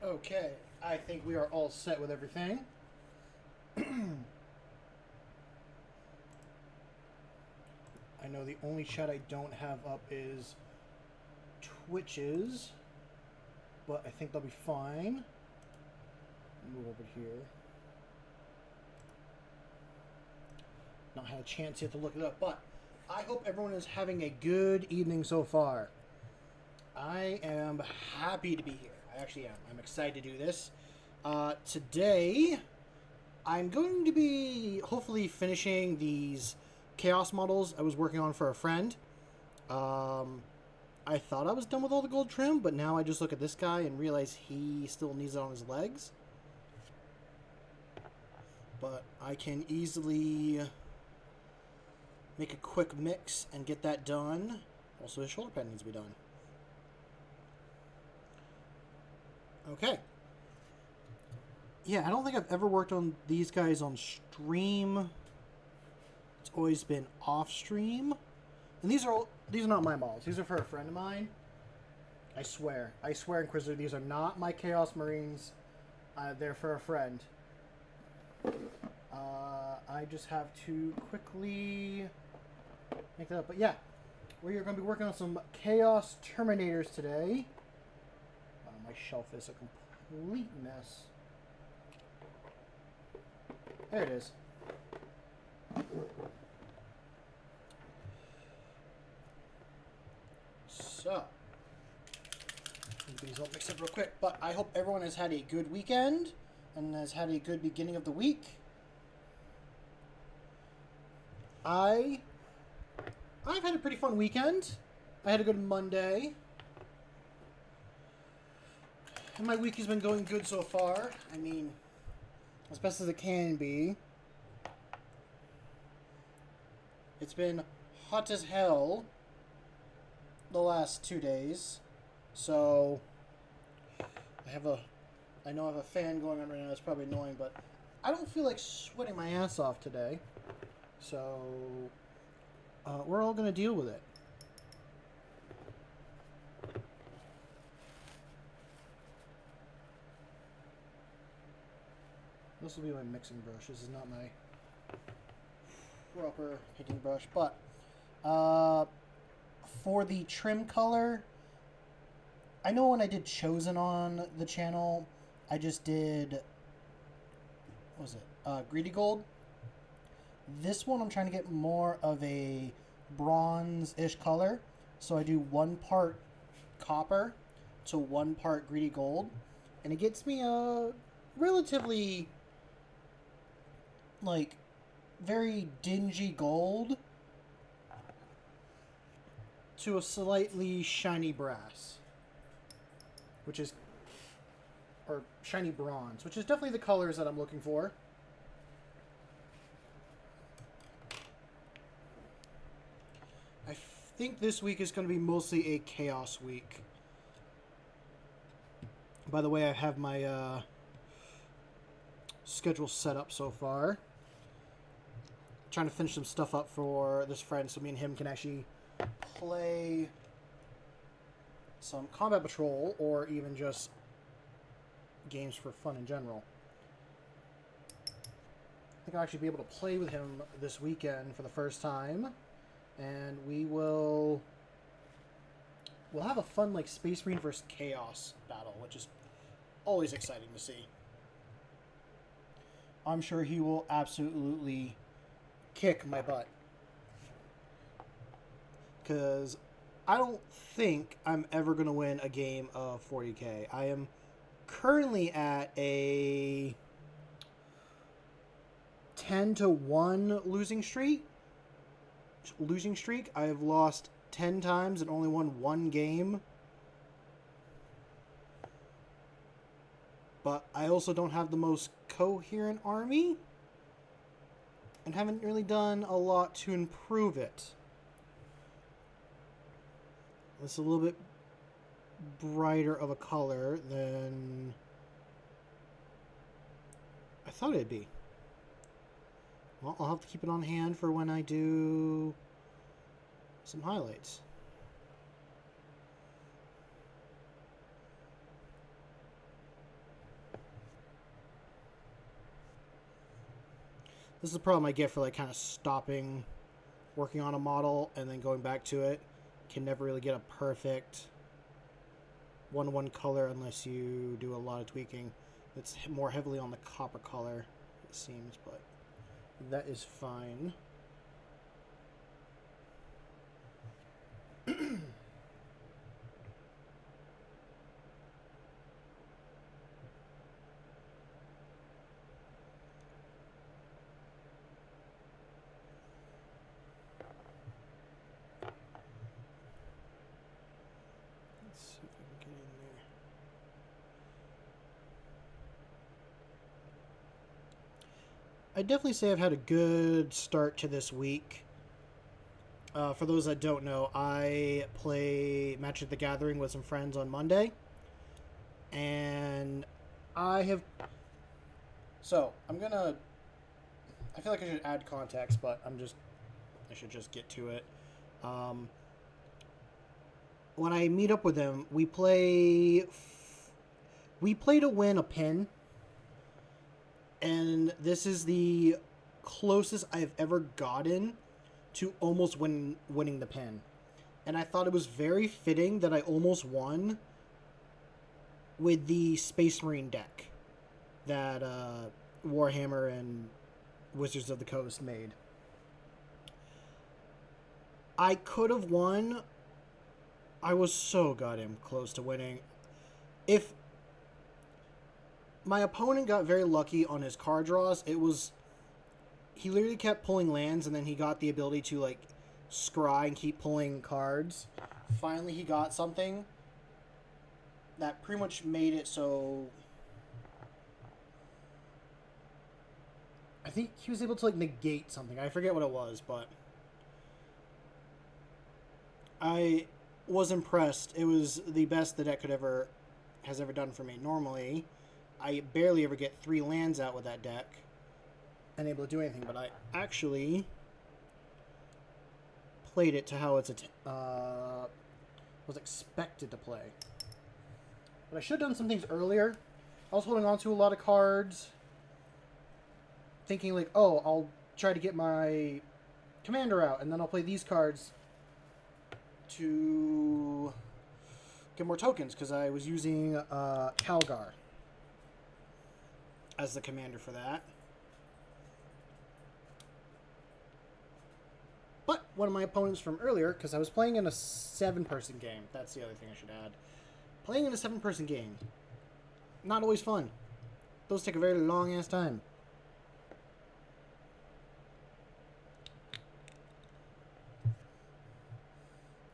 Okay, I think we are all set with everything. I know the only chat I don't have up is Twitches, but I think they'll be fine. Move over here. Not had a chance yet to look it up, but I hope everyone is having a good evening so far. I am happy to be here. I actually am. I'm excited to do this. Today, I'm going to be hopefully finishing these chaos models I was working on for a friend. I thought I was done with all the gold trim, but now I just look at this guy and realize he still needs it on his legs. But I can easily make a quick mix and get that done. Also, his shoulder pad needs to be done. Okay. Yeah, I don't think I've ever worked on these guys on stream. It's always been off stream. And these are not my models. These are for a friend of mine. I swear, Inquisitor, these are not my Chaos Marines. They're for a friend. I just have to quickly make that up. But yeah, we are going to be working on some Chaos Terminators today. My shelf is a complete mess. There it is. So, these all mixed up real quick. But I hope everyone has had a good weekend and has had a good beginning of the week. I've had a pretty fun weekend. I had a good Monday. And my week has been going good so far. I mean, as best as it can be. It's been hot as hell the last 2 days. So, I know I have a fan going on right now. It's probably annoying, but I don't feel like sweating my ass off today. So, we're all going to deal with it. This will be my mixing brush. This is not my proper painting brush. But for the trim color, I know when I did Chosen on the channel, I just did, what was it? Greedy Gold. This one I'm trying to get more of a bronze-ish color. So I do 1 part copper to 1 part Greedy Gold. And it gets me a relatively, like, very dingy gold to a slightly shiny brass, which is, or shiny bronze, which is definitely the colors that I'm looking for. I think this week is going to be mostly a chaos week. By the way, I have my schedule set up so far. Trying to finish some stuff up for this friend so me and him can actually play some Combat Patrol or even just games for fun in general. I think I'll actually be able to play with him this weekend for the first time. And we'll have a fun, like, Space Marine versus Chaos battle, which is always exciting to see. I'm sure he will absolutely kick my butt. Because I don't think I'm ever going to win a game of 40k. I am currently at a 10-1 losing streak. I have lost 10 times and only won 1 game. But I also don't have the most coherent army and haven't really done a lot to improve it. It's a little bit brighter of a color than I thought it'd be. Well, I'll have to keep it on hand for when I do some highlights. This is the problem I get for like kind of stopping working on a model and then going back to it. Can never really get a perfect 1-1 color unless you do a lot of tweaking. It's more heavily on the copper color, it seems, but that is fine. Let's see if I can get in there. I'd definitely say I've had a good start to this week. For those that don't know, I play Magic the Gathering with some friends on Monday. And I have... So, I'm gonna... I feel like I should add context, but I should just get to it. When I meet up with them, we play to win a pin. And this is the closest I've ever gotten to almost winning the pin. And I thought it was very fitting that I almost won with the Space Marine deck that Warhammer and Wizards of the Coast made. I could have won. I was so goddamn close to winning. If my opponent got very lucky on his card draws, he literally kept pulling lands, and then he got the ability to like scry and keep pulling cards. Finally, he got something that pretty much made it so I think he was able to like negate something. I forget what it was, but I was impressed. It was the best the deck has ever done for me. Normally, I barely ever get 3 lands out with that deck and able to do anything, but I actually played it to how it's was expected to play. But I should have done some things earlier. I was holding on to a lot of cards, thinking like, oh, I'll try to get my commander out, and then I'll play these cards to get more tokens, because I was using Calgar as the commander for that. But one of my opponents from earlier, because I was playing in a 7-person game. That's the other thing I should add. Playing in a 7-person game. Not always fun. Those take a very long-ass time.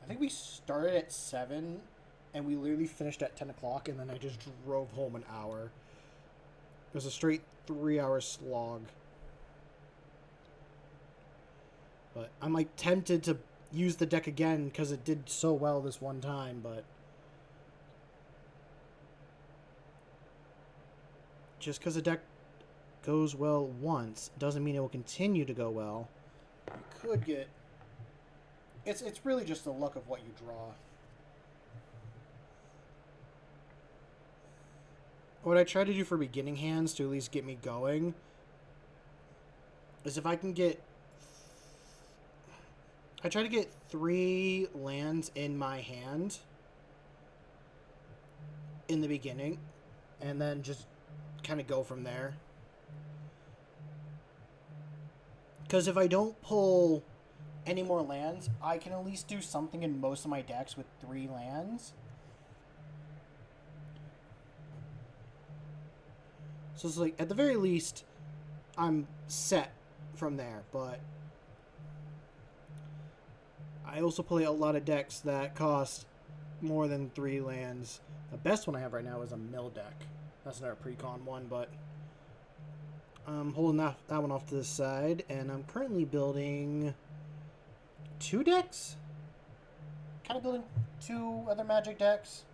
I think we started at 7, and we literally finished at 10 o'clock, and then I just drove home an hour. It was a straight 3-hour slog. But I'm like tempted to use the deck again because it did so well this one time, but just because a deck goes well once doesn't mean it will continue to go well. You could get... It's really just the luck of what you draw. What I try to do for beginning hands to at least get me going is if I can get... I try to get 3 lands in my hand in the beginning, and then just kind of go from there. Because if I don't pull any more lands, I can at least do something in most of my decks with 3 lands. So it's like, at the very least, I'm set from there, but I also play a lot of decks that cost more than 3 lands. The best one I have right now is a mill deck. That's another pre-con one, but I'm holding that one off to the side, and I'm currently building 2 decks? Kind of building 2 other Magic decks.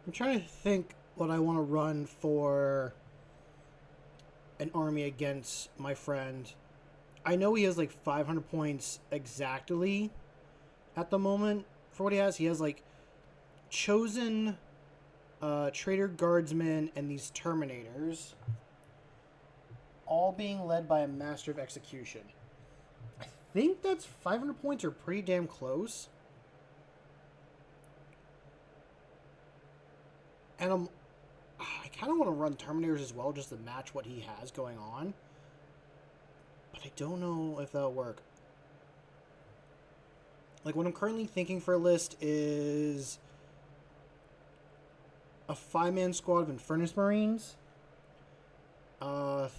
I'm trying to think what I want to run for an army against my friend. I know he has like 500 points exactly at the moment for what he has. He has like chosen trader guardsmen and these terminators, all being led by a master of execution. I think that's 500 points are pretty damn close. And I kind of want to run terminators as well just to match what he has going on. But I don't know if that'll work. Like, what I'm currently thinking for a list is a 5-man squad of Infernus Marines, a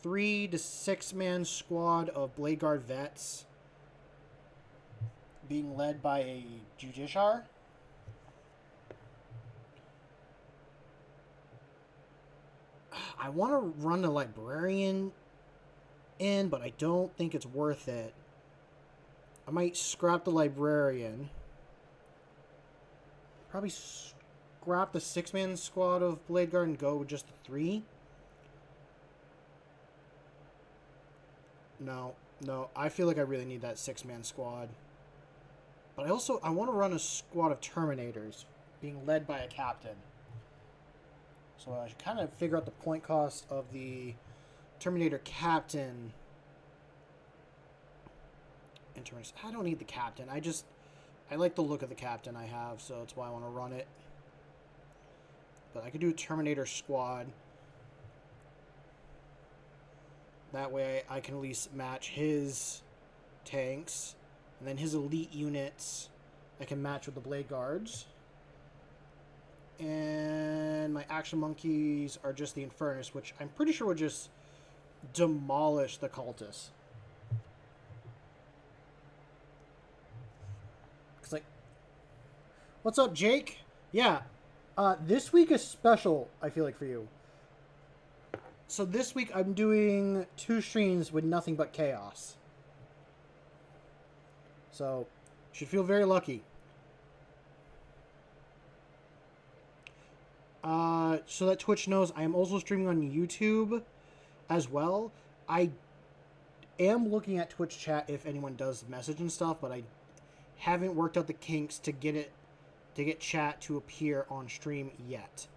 3 to 6-man squad of Blade Guard Vets, being led by a Judiciar. I want to run a Librarian in, but I don't think it's worth it. I might scrap the Librarian. Probably scrap the 6-man squad of Blade Guard and go with just the 3. No. I feel like I really need that 6-man squad. But I want to run a squad of Terminators being led by a captain. So I should kind of figure out the point cost of the Terminator captain. I don't need the captain. I like the look of the captain I have, so that's why I want to run it. But I could do a Terminator squad. That way I can at least match his tanks. And then his elite units I can match with the Blade Guards. And my Action Monkeys are just the Infernus, which I'm pretty sure would just demolish the cultists. It's like, what's up, Jake? Yeah, this week is special, I feel like, for you. So this week I'm doing 2 streams with nothing but chaos. So, should feel very lucky. So that Twitch knows, I am also streaming on YouTube as well. I am looking at Twitch chat if anyone does message and stuff, but I haven't worked out the kinks to get chat to appear on stream yet.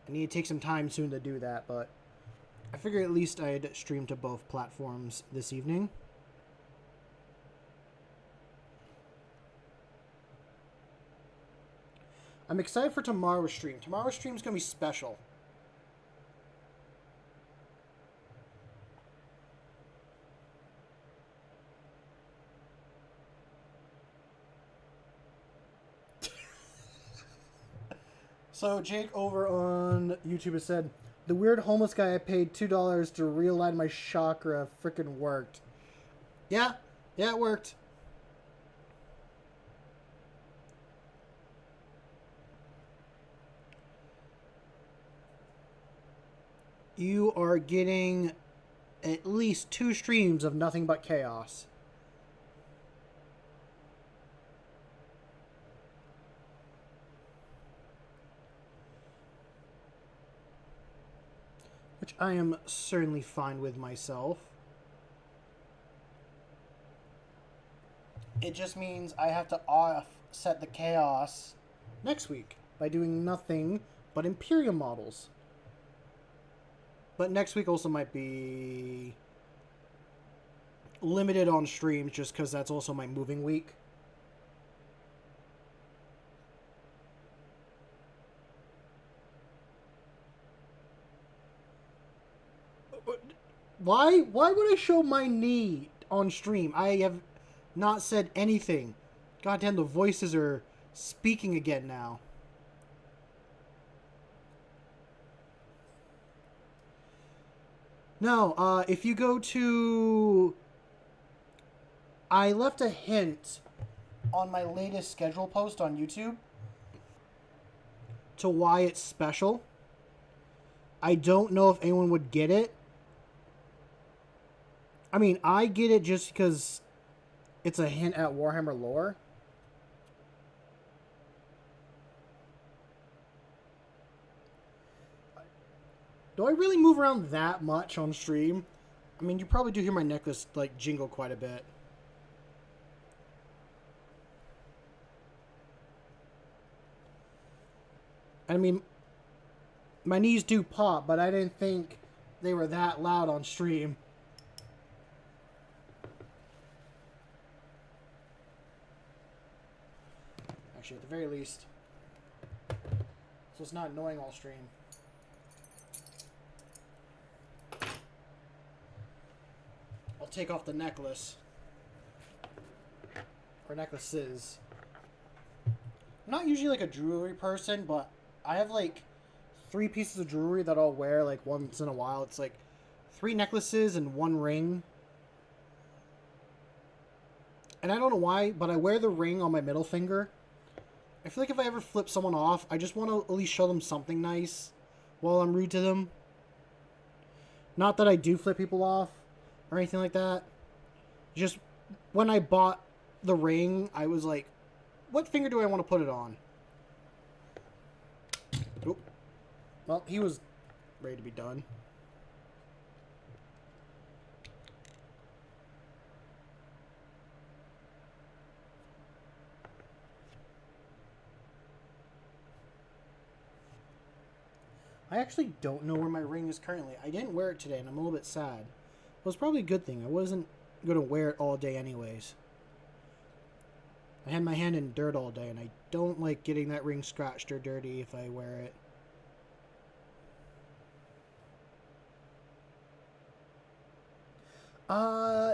I need to take some time soon to do that, but I figured at least I'd stream to both platforms this evening. I'm excited for tomorrow's stream. Tomorrow's stream is going to be special. So Jake over on YouTube has said, the weird homeless guy I paid $2 to realign my chakra frickin' worked. Yeah, it worked. You are getting at least 2 streams of nothing but chaos. Which I am certainly fine with myself. It just means I have to offset the chaos next week by doing nothing but Imperium models. But next week also might be limited on streams just because that's also my moving week. Why would I show my knee on stream? I have not said anything. Goddamn, the voices are speaking again now. No, if you go to... I left a hint on my latest schedule post on YouTube to why it's special. I don't know if anyone would get it. I mean, I get it just because it's a hint at Warhammer lore. Do I really move around that much on stream? I mean, you probably do hear my necklace, like, jingle quite a bit. I mean, my knees do pop, but I didn't think they were that loud on stream. Actually, at the very least. So it's not annoying all stream. I'll take off the necklace. Or necklaces. I'm not usually like a jewelry person, but I have like 3 pieces of jewelry that I'll wear like once in a while. It's like 3 necklaces and 1 ring. And I don't know why, but I wear the ring on my middle finger. I feel like if I ever flip someone off, I just want to at least show them something nice while I'm rude to them. Not that I do flip people off or anything like that. Just when I bought the ring, I was like, what finger do I want to put it on? Oh. Well, he was ready to be done. I actually don't know where my ring is currently. I didn't wear it today, and I'm a little bit sad. It was probably a good thing. I wasn't going to wear it all day anyways. I had my hand in dirt all day, and I don't like getting that ring scratched or dirty if I wear it.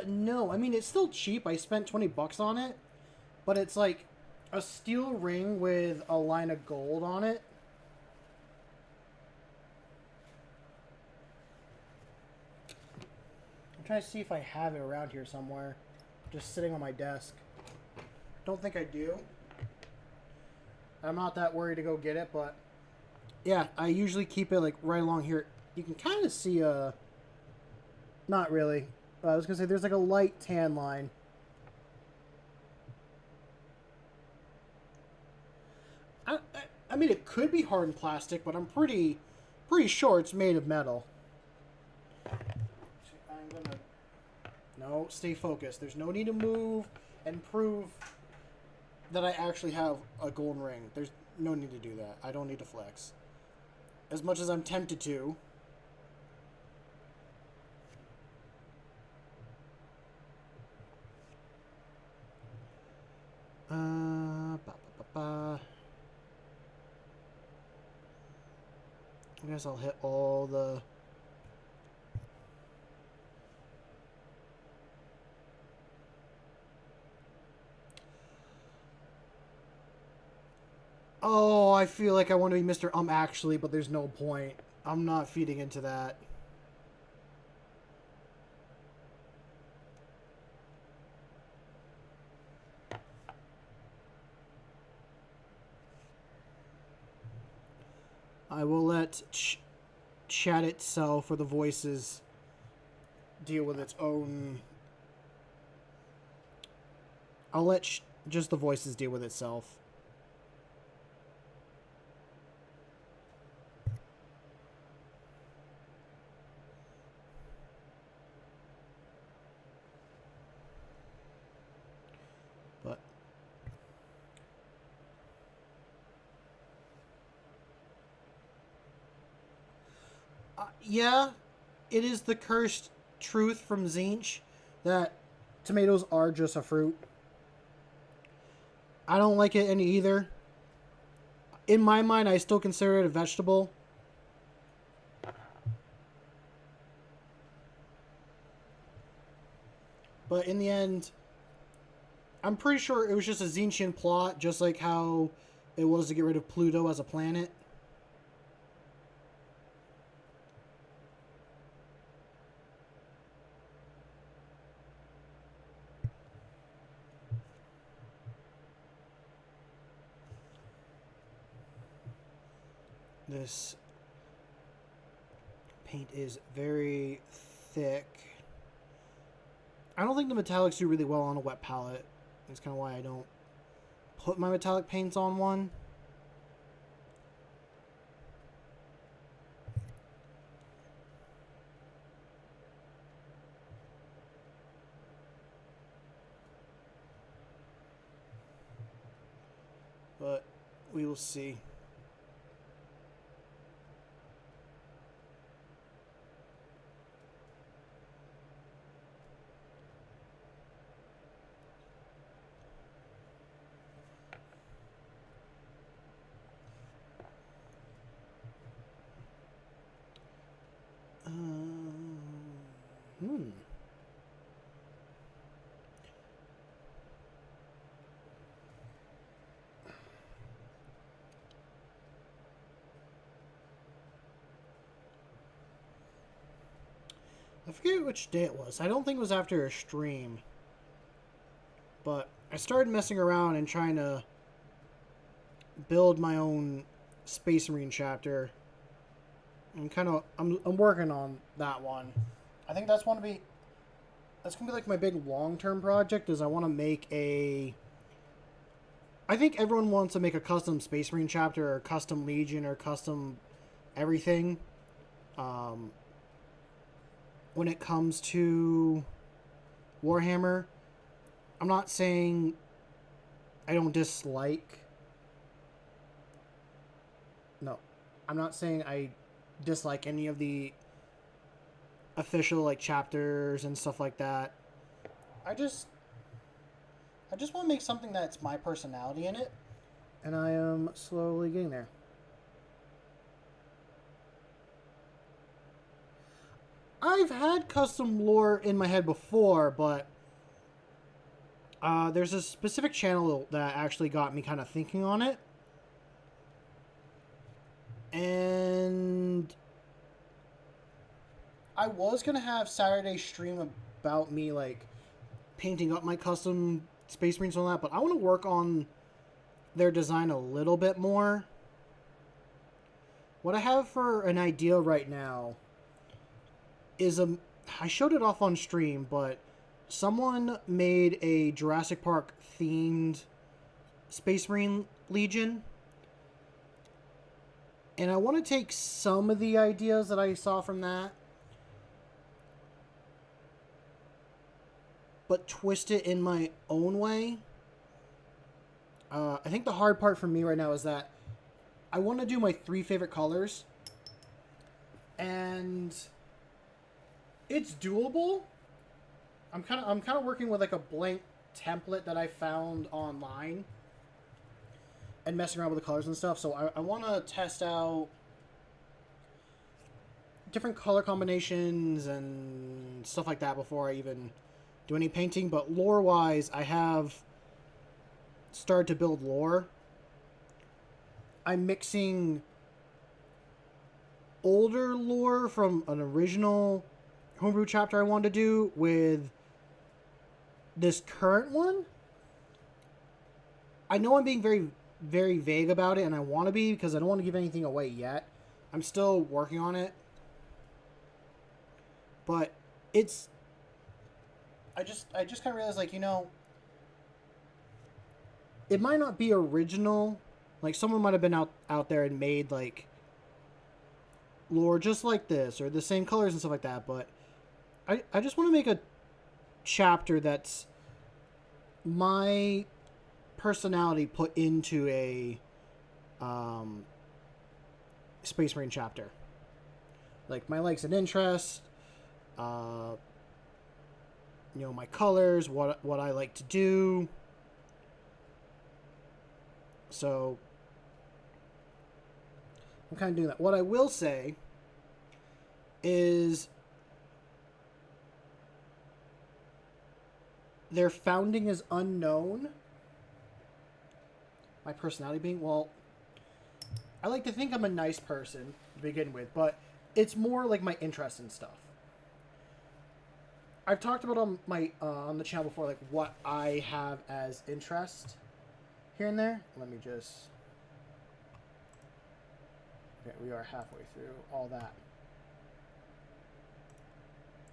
No. I mean, it's still cheap. I spent 20 bucks on it, but it's like a steel ring with a line of gold on it. I'm trying to see if I have it around here somewhere. Just sitting on my desk. Don't think I do. I'm not that worried to go get it, but yeah, I usually keep it like right along here. You can kind of see not really. I was gonna say there's like a light tan line. I mean, it could be hardened plastic, but I'm pretty sure it's made of metal. I'm gonna... No, stay focused. There's no need to move and prove that I actually have a golden ring. There's no need to do that. I don't need to flex. As much as I'm tempted to. I guess I'll hit all the... Oh, I feel like I want to be Mr. Actually, but there's no point. I'm not feeding into that. I will let chat itself or the voices deal with its own... I'll let just the voices deal with itself. But... yeah, it is the cursed truth from Zinch that tomatoes are just a fruit. I don't like it any either. In my mind, I still consider it a vegetable. But in the end, I'm pretty sure it was just a Zinchian plot, just like how it was to get rid of Pluto as a planet. This paint is very thick. I don't think the metallics do really well on a wet palette. That's kind of why I don't put my metallic paints on one. We will see. Hmm. I forget which day it was. I don't think it was after a stream. But I started messing around and trying to build my own Space Marine chapter. I'm working on that one. I think that's gonna be like my big long-term project. Is I want to make a. I think everyone wants to make a custom Space Marine chapter or custom Legion or custom everything. When it comes to Warhammer, I'm not saying I don't dislike. No, I'm not saying I dislike any of the official like chapters and stuff like that. I just want to make something that's my personality in it, and I am slowly getting there. I've had custom lore in my head before, but there's a specific channel that actually got me kind of thinking on it. And I was going to have Saturday stream about me, like, painting up my custom Space Marines and all that, but I want to work on their design a little bit more. What I have for an idea right now is I showed it off on stream, but someone made a Jurassic Park themed Space Marine Legion. And I want to take some of the ideas that I saw from that, but twist it in my own way. I think the hard part for me right now is that I want to do my 3 favorite colors. And it's doable. I'm kind of working with like a blank template that I found online and messing around with the colors and stuff. So I want to test out different color combinations and stuff like that before I even do any painting. But lore-wise, I have started to build lore. I'm mixing older lore from an original homebrew chapter I wanted to do with this current one. I know I'm being very, very vague about it, and I want to be because I don't want to give anything away yet. I'm still working on it. But it's... I just kind of realized, like, you know, it might not be original. Like, someone might have been out there and made, like, lore just like this, or the same colors and stuff like that, but I just want to make a chapter that's my personality put into a Space Marine chapter. Like, my likes and interests, you know, my colors, what I like to do. So I'm kind of doing that. What I will say is their founding is unknown. My personality being, well, I like to think I'm a nice person to begin with, but it's more like my interest in stuff. I've talked about on the channel before, like what I have as interest here and there. Let me just... Okay, we are halfway through all that.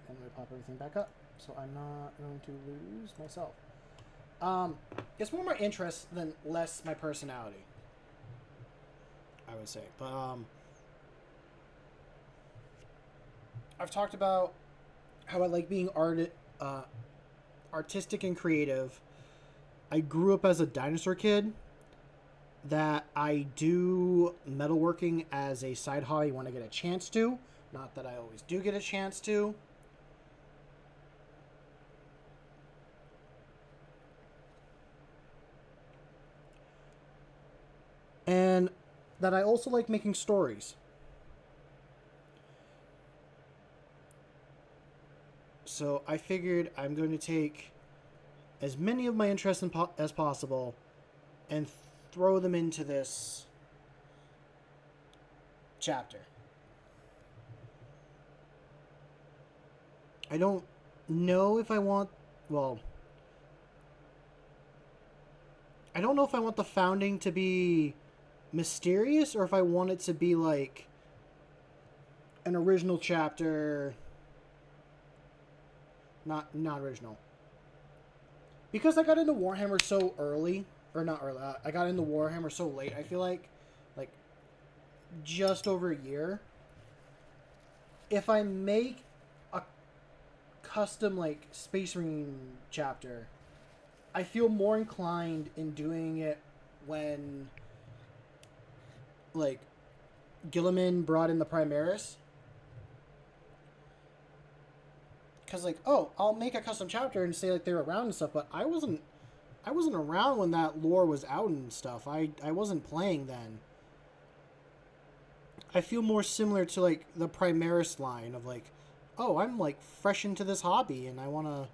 And we pop everything back up, so I'm not going to lose myself. It's more my interest than less my personality, I would say. But I've talked about how I like being artistic and creative. I grew up as a dinosaur kid, that I do metalworking as a side hobby when I get a chance to. Not that I always do get a chance to. And that I also like making stories. So I figured I'm going to take as many of my interests as possible and throw them into this chapter. I don't know if I want, well, I don't know if I want the founding to be mysterious or if I want it to be like an original chapter. Not original. Because I got into Warhammer so early, or not early, I got into Warhammer so late, I feel like just over a year. If I make a custom like Space Marine chapter, I feel more inclined in doing it when like Gilliman brought in the Primaris. Because like, oh, I'll make a custom chapter and say like they're around and stuff, but I wasn't around when that lore was out and stuff. I wasn't playing then. I feel more similar to like the Primaris line of like, oh, I'm like fresh into this hobby and I'm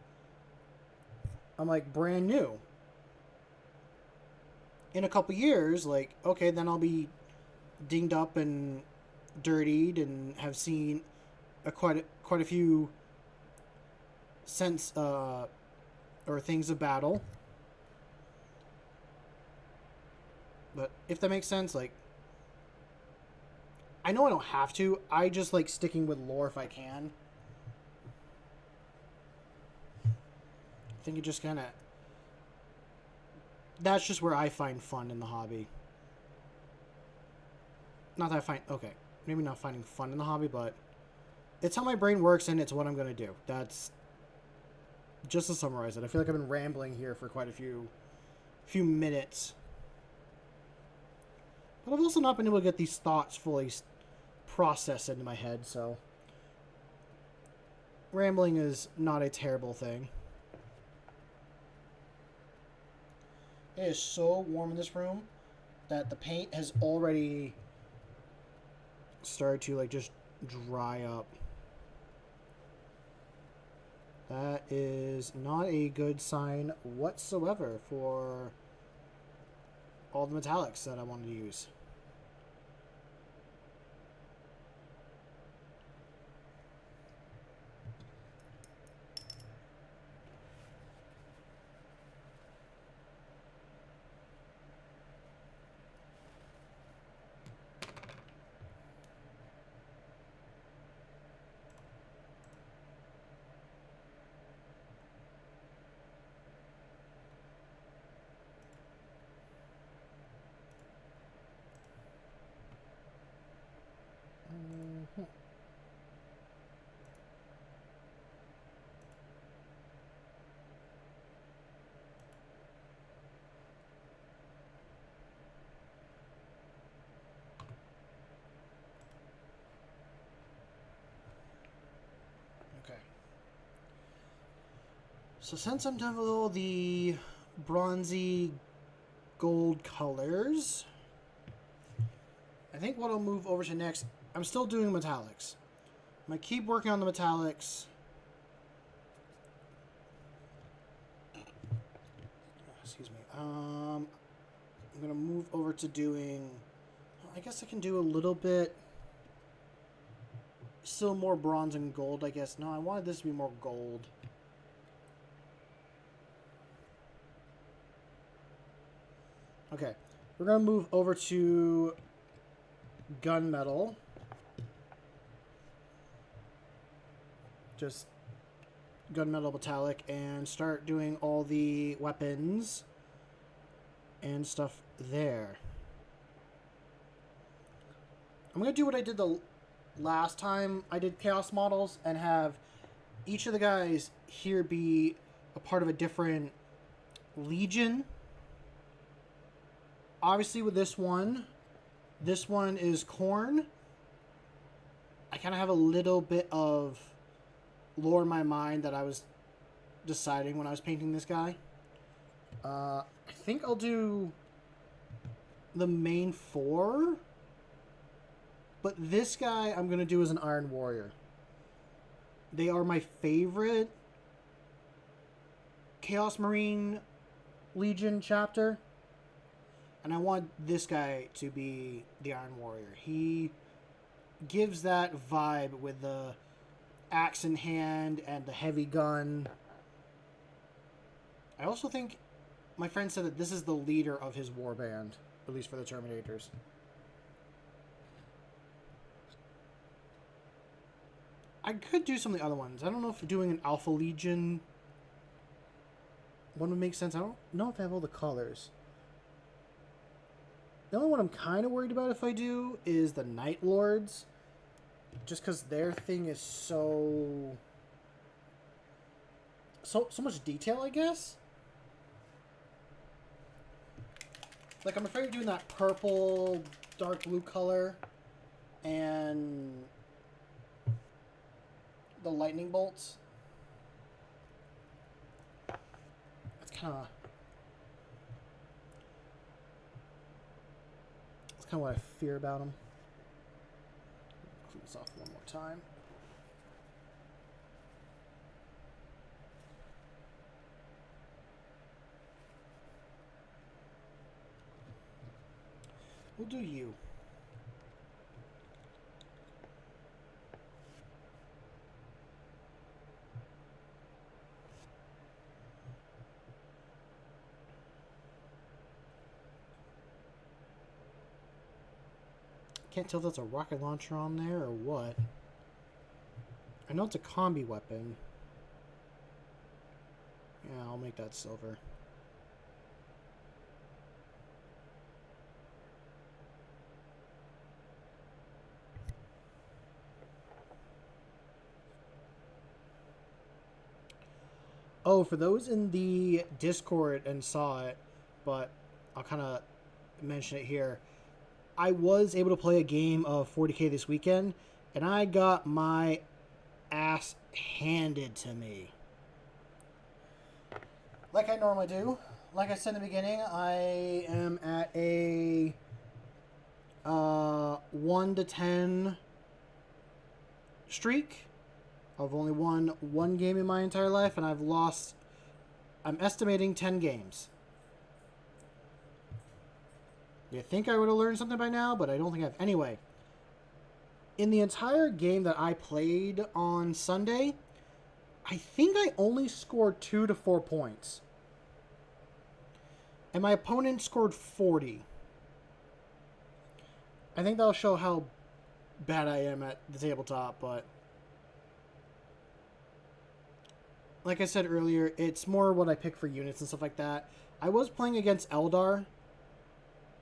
like brand new. In a couple years, like, okay, then I'll be dinged up and dirtied and have seen quite a few sense or things of battle. But if that makes sense, like, I know I don't have to. I just like sticking with lore if I can. I think it just kind of... That's just where I find fun in the hobby. Not that I find... Okay, maybe not finding fun in the hobby, but it's how my brain works and it's what I'm going to do. That's... Just to summarize it, I feel like I've been rambling here for quite a few minutes. But I've also not been able to get these thoughts fully processed into my head, so... Rambling is not a terrible thing. It is so warm in this room that the paint has already started to like just dry up. That is not a good sign whatsoever for all the metallics that I wanted to use. So since I'm done with all the bronzy gold colors, I think what I'll move over to next, I'm still doing metallics. I'm going to keep working on the metallics. Excuse me. I'm going to move over to doing, I guess I can do a little bit, still more bronze and gold, I guess. No, I wanted this to be more gold. Okay, we're going to move over to gunmetal. Just gunmetal metallic and start doing all the weapons and stuff there. I'm going to do what I did the last time I did chaos models and have each of the guys here be a part of a different legion. obviously with this one is corn. I kind of have a little bit of lore in my mind that I was deciding when I was painting this guy. I think I'll do the main 4. But this guy I'm going to do as an Iron Warrior. They are my favorite Chaos Marine Legion chapter. And I want this guy to be the Iron Warrior. He gives that vibe with the axe in hand and the heavy gun. I also think my friend said that this is the leader of his warband, at least for the Terminators. I could do some of the other ones. I don't know if doing an Alpha Legion one would make sense. I don't know if I have all the colors. The only one I'm kind of worried about if I do is the Night Lords. Just because their thing is so much detail, I guess. Like, I'm afraid of doing that purple, dark blue color and the lightning bolts. That's kind of what I fear about them. Clean this off one more time. We'll do you. Can't tell if that's a rocket launcher on there or what. I know it's a combi weapon. Yeah, I'll make that silver. Oh, for those in the Discord and saw it, but I'll kind of mention it here. I was able to play a game of 40K this weekend, and I got my ass handed to me. Like I normally do. Like I said in the beginning, I am at a 1 to 10 streak. I've only won 1 game in my entire life, and I've lost, I'm estimating, 10 games. You think I would have learned something by now, but I don't think I've. Anyway, in the entire game that I played on Sunday, I think I only scored 2 to 4 points. And my opponent scored 40. I think that'll show how bad I am at the tabletop, but like I said earlier, it's more what I pick for units and stuff like that. I was playing against Eldar,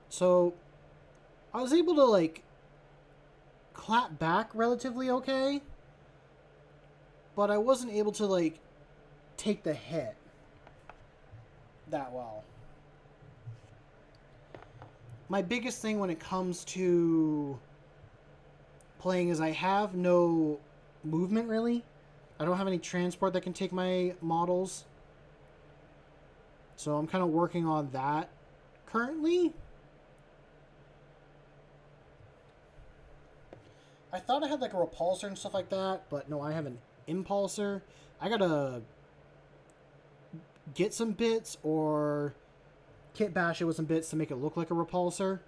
so I was able to, like, clap back relatively okay, but I wasn't able to, like, take the hit that well. My biggest thing when it comes to playing is I have no movement, really. I don't have any transport that can take my models. So I'm kind of working on that currently. I thought I had like a repulsor and stuff like that, but no, I have an impulsor. I gotta get some bits or kit bash it with some bits to make it look like a repulsor.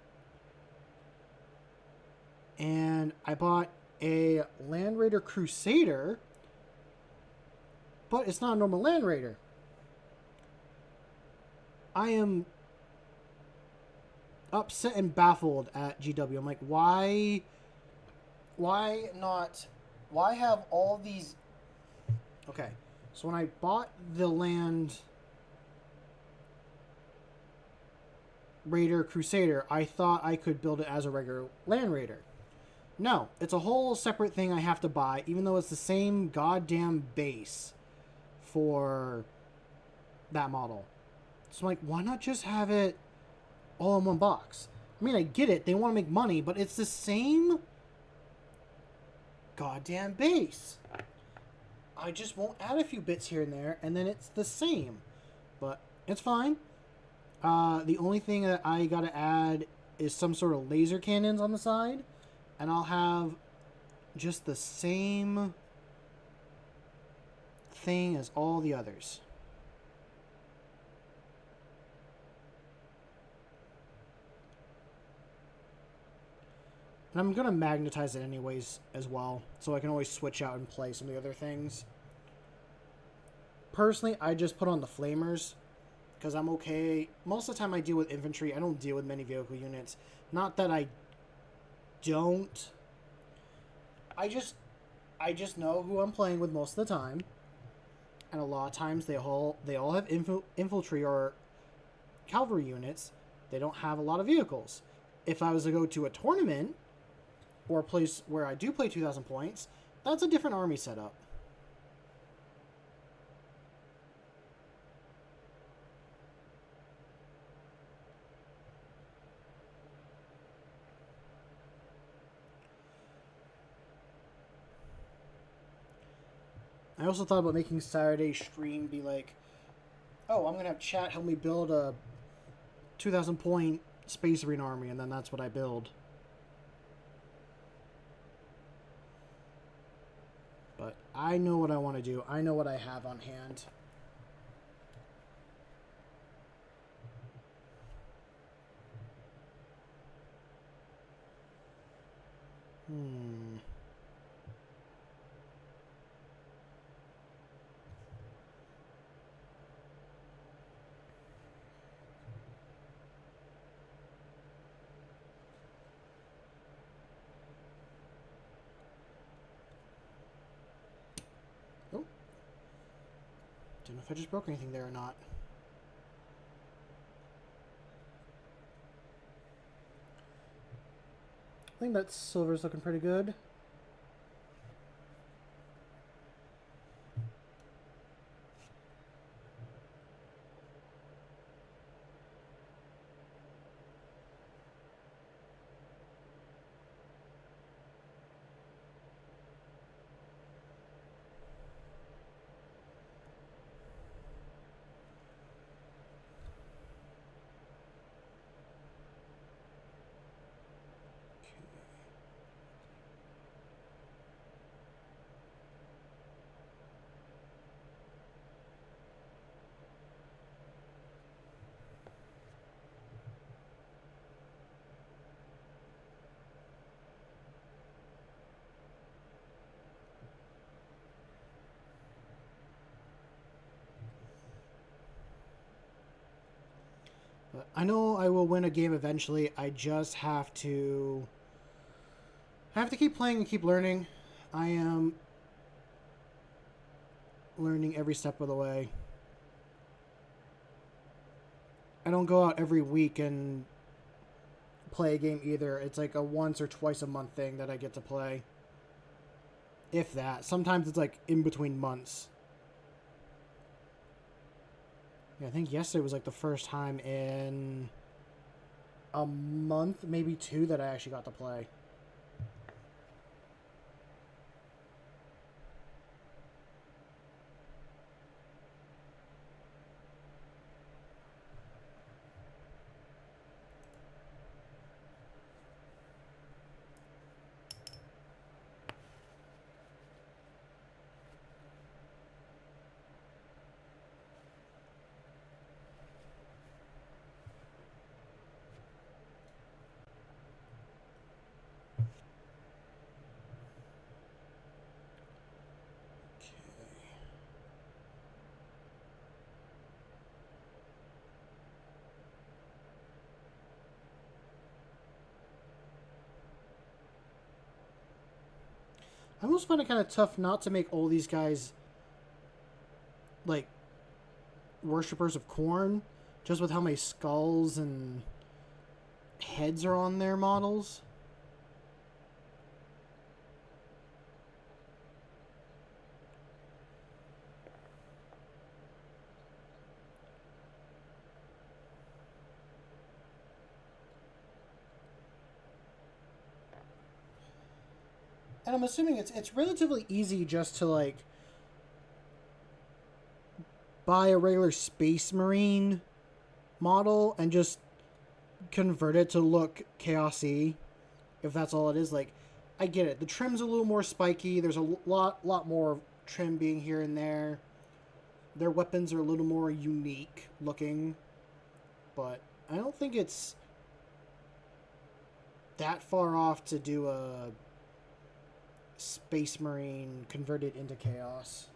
And I bought a Land Raider Crusader, but it's not a normal Land Raider. I am upset and baffled at GW. I'm like, why not? Why have all these? Okay, so when I bought the Land Raider Crusader, I thought I could build it as a regular Land Raider. No, it's a whole separate thing I have to buy, even though it's the same goddamn base for that model. So I'm like, why not just have it all in one box. I mean, I get it. They want to make money, but it's the same goddamn base. I just won't add a few bits here and there, and then it's the same. But it's fine. The only thing that I gotta add is some sort of laser cannons on the side, and I'll have just the same thing as all the others. And I'm going to magnetize it anyways as well, so I can always switch out and play some of the other things. Personally, I just put on the flamers, because I'm okay. Most of the time I deal with infantry. I don't deal with many vehicle units. Not that I don't. I just know who I'm playing with most of the time. And a lot of times they all have infantry or cavalry units. They don't have a lot of vehicles. If I was to go to a tournament or a place where I do play 2,000 points, that's a different army setup. I also thought about making Saturday stream be like, oh, I'm going to have chat help me build a 2,000 point Space Marine army, and then that's what I build. But I know what I want to do. I know what I have on hand. Oh. Don't know if I just broke anything there or not. I think that silver's looking pretty good. But I know I will win a game eventually. I just have to keep playing and keep learning. I am learning every step of the way. I don't go out every week and play a game either. It's like a once or twice a month thing that I get to play. If that. Sometimes it's like in between months. Yeah, I think yesterday was like the first time in a month, maybe two, that I actually got to play. I almost find it kind of tough not to make all these guys like worshippers of corn, just with how many skulls and heads are on their models. And I'm assuming it's relatively easy just to like buy a regular Space Marine model and just convert it to look chaosy, if that's all it is. Like, I get it. The trim's a little more spiky. There's a lot more trim being here and there. Their weapons are a little more unique looking, but I don't think it's that far off to do a Space Marine converted into chaos.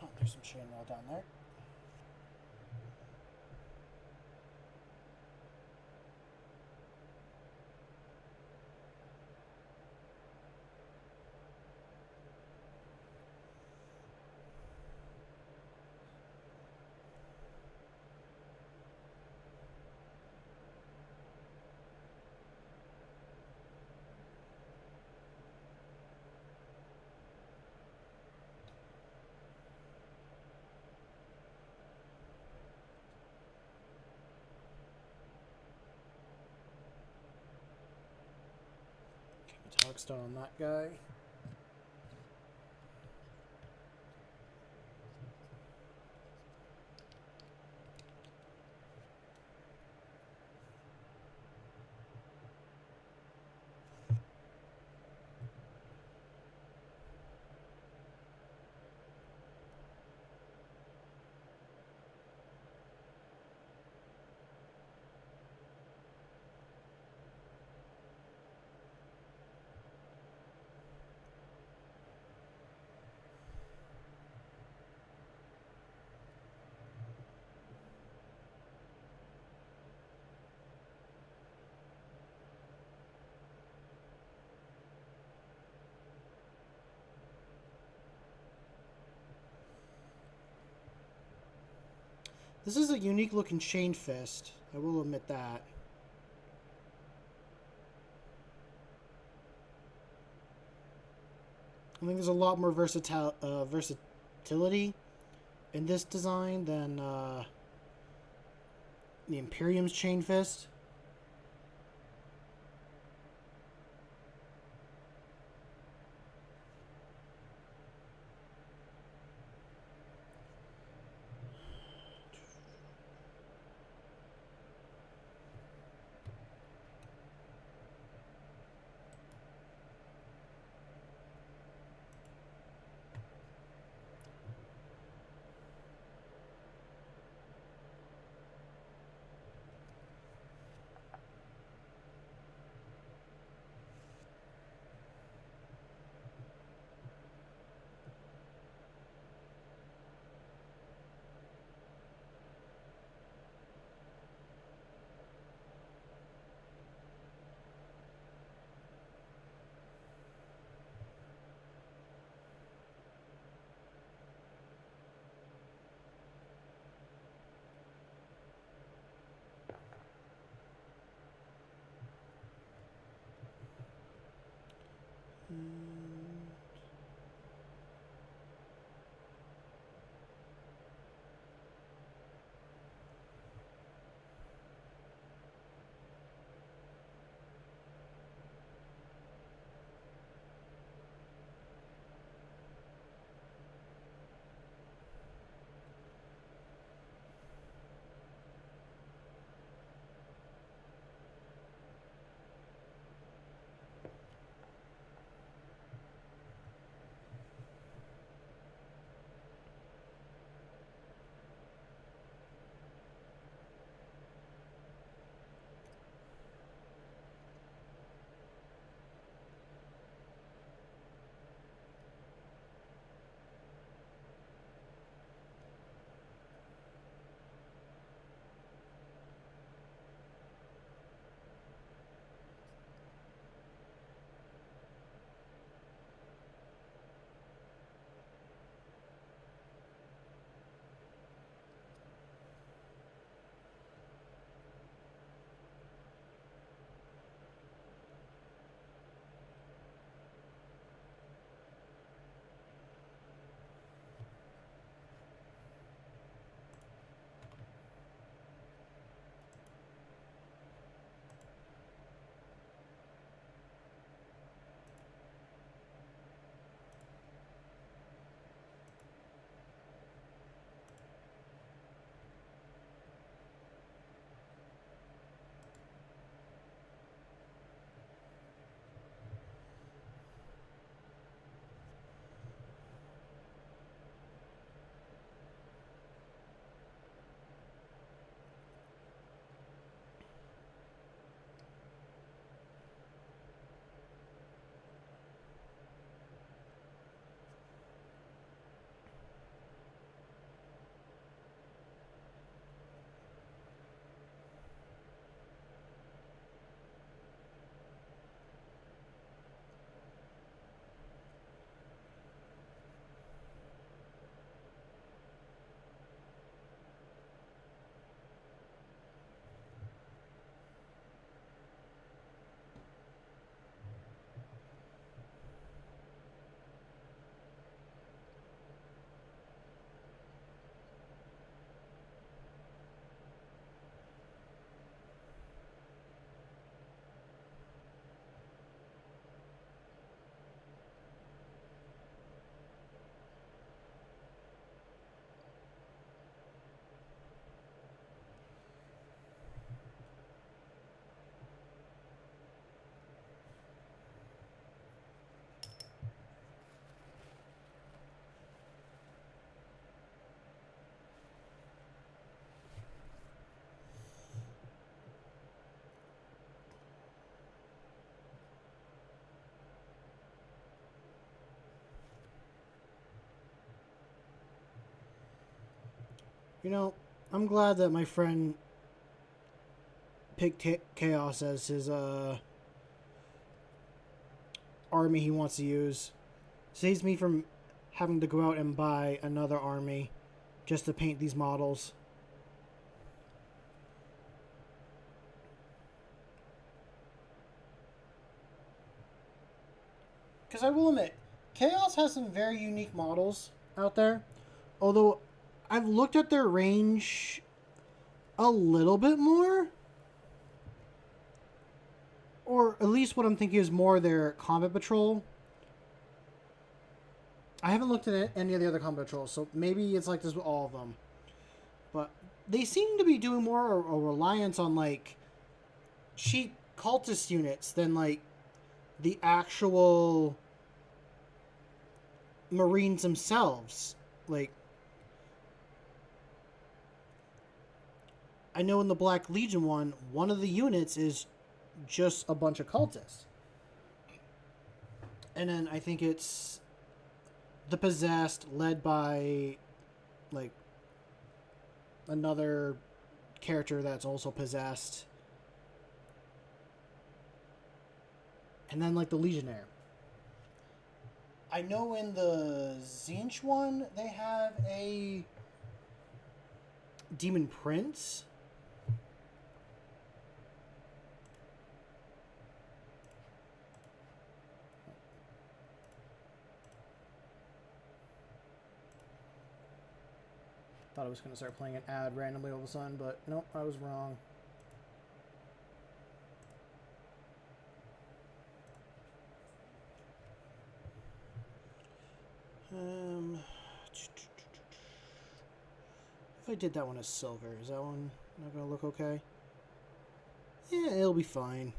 Oh, there's some chainmail down there. Talkstone on that guy. This is a unique looking chain fist. I will admit that. I think there's a lot more versatility in this design than the Imperium's chain fist. You know, I'm glad that my friend picked Chaos as his army he wants to use. Saves me from having to go out and buy another army just to paint these models. Because I will admit, Chaos has some very unique models out there. Although, I've looked at their range a little bit more. Or at least what I'm thinking is more their combat patrol. I haven't looked at any of the other combat patrols, so maybe it's like this with all of them. But they seem to be doing more a reliance on, like, cheap cultist units than, like, the actual Marines themselves. Like, I know in the Black Legion one of the units is just a bunch of cultists. And then I think it's the Possessed, led by, like, another character that's also possessed. And then, like, the Legionnaire. I know in the Tzeentch one, they have a Demon Prince. Thought I was going to start playing an ad randomly all of a sudden, but nope, I was wrong. If I did that one as silver, is that one not going to look okay? Yeah, it'll be fine.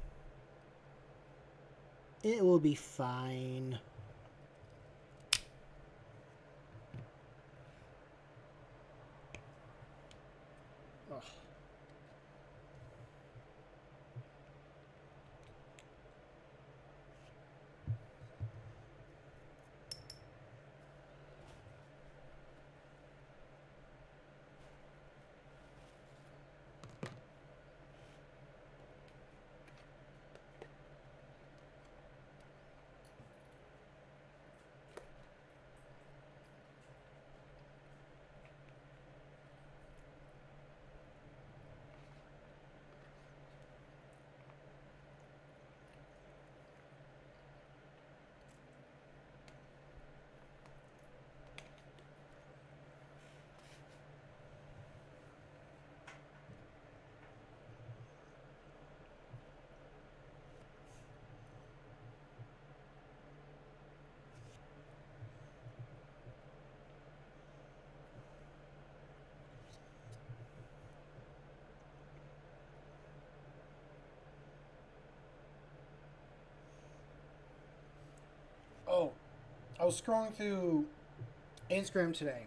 It will be fine. Ugh. Oh, I was scrolling through Instagram today,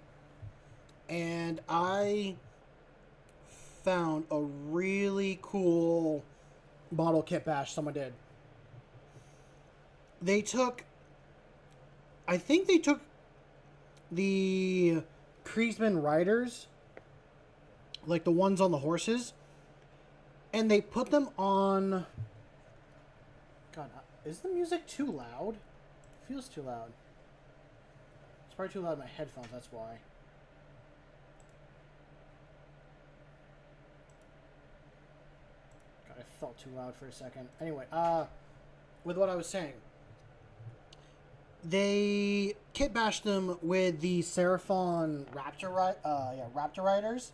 and I found a really cool model kit bash someone did. They took, I think they took the Kriegsman riders, like the ones on the horses, and they put them on. God, is the music too loud? It feels too loud. It's probably too loud in my headphones, that's why. God, I felt too loud for a second. Anyway, with what I was saying. They kit bashed them with the Seraphon Raptor riders.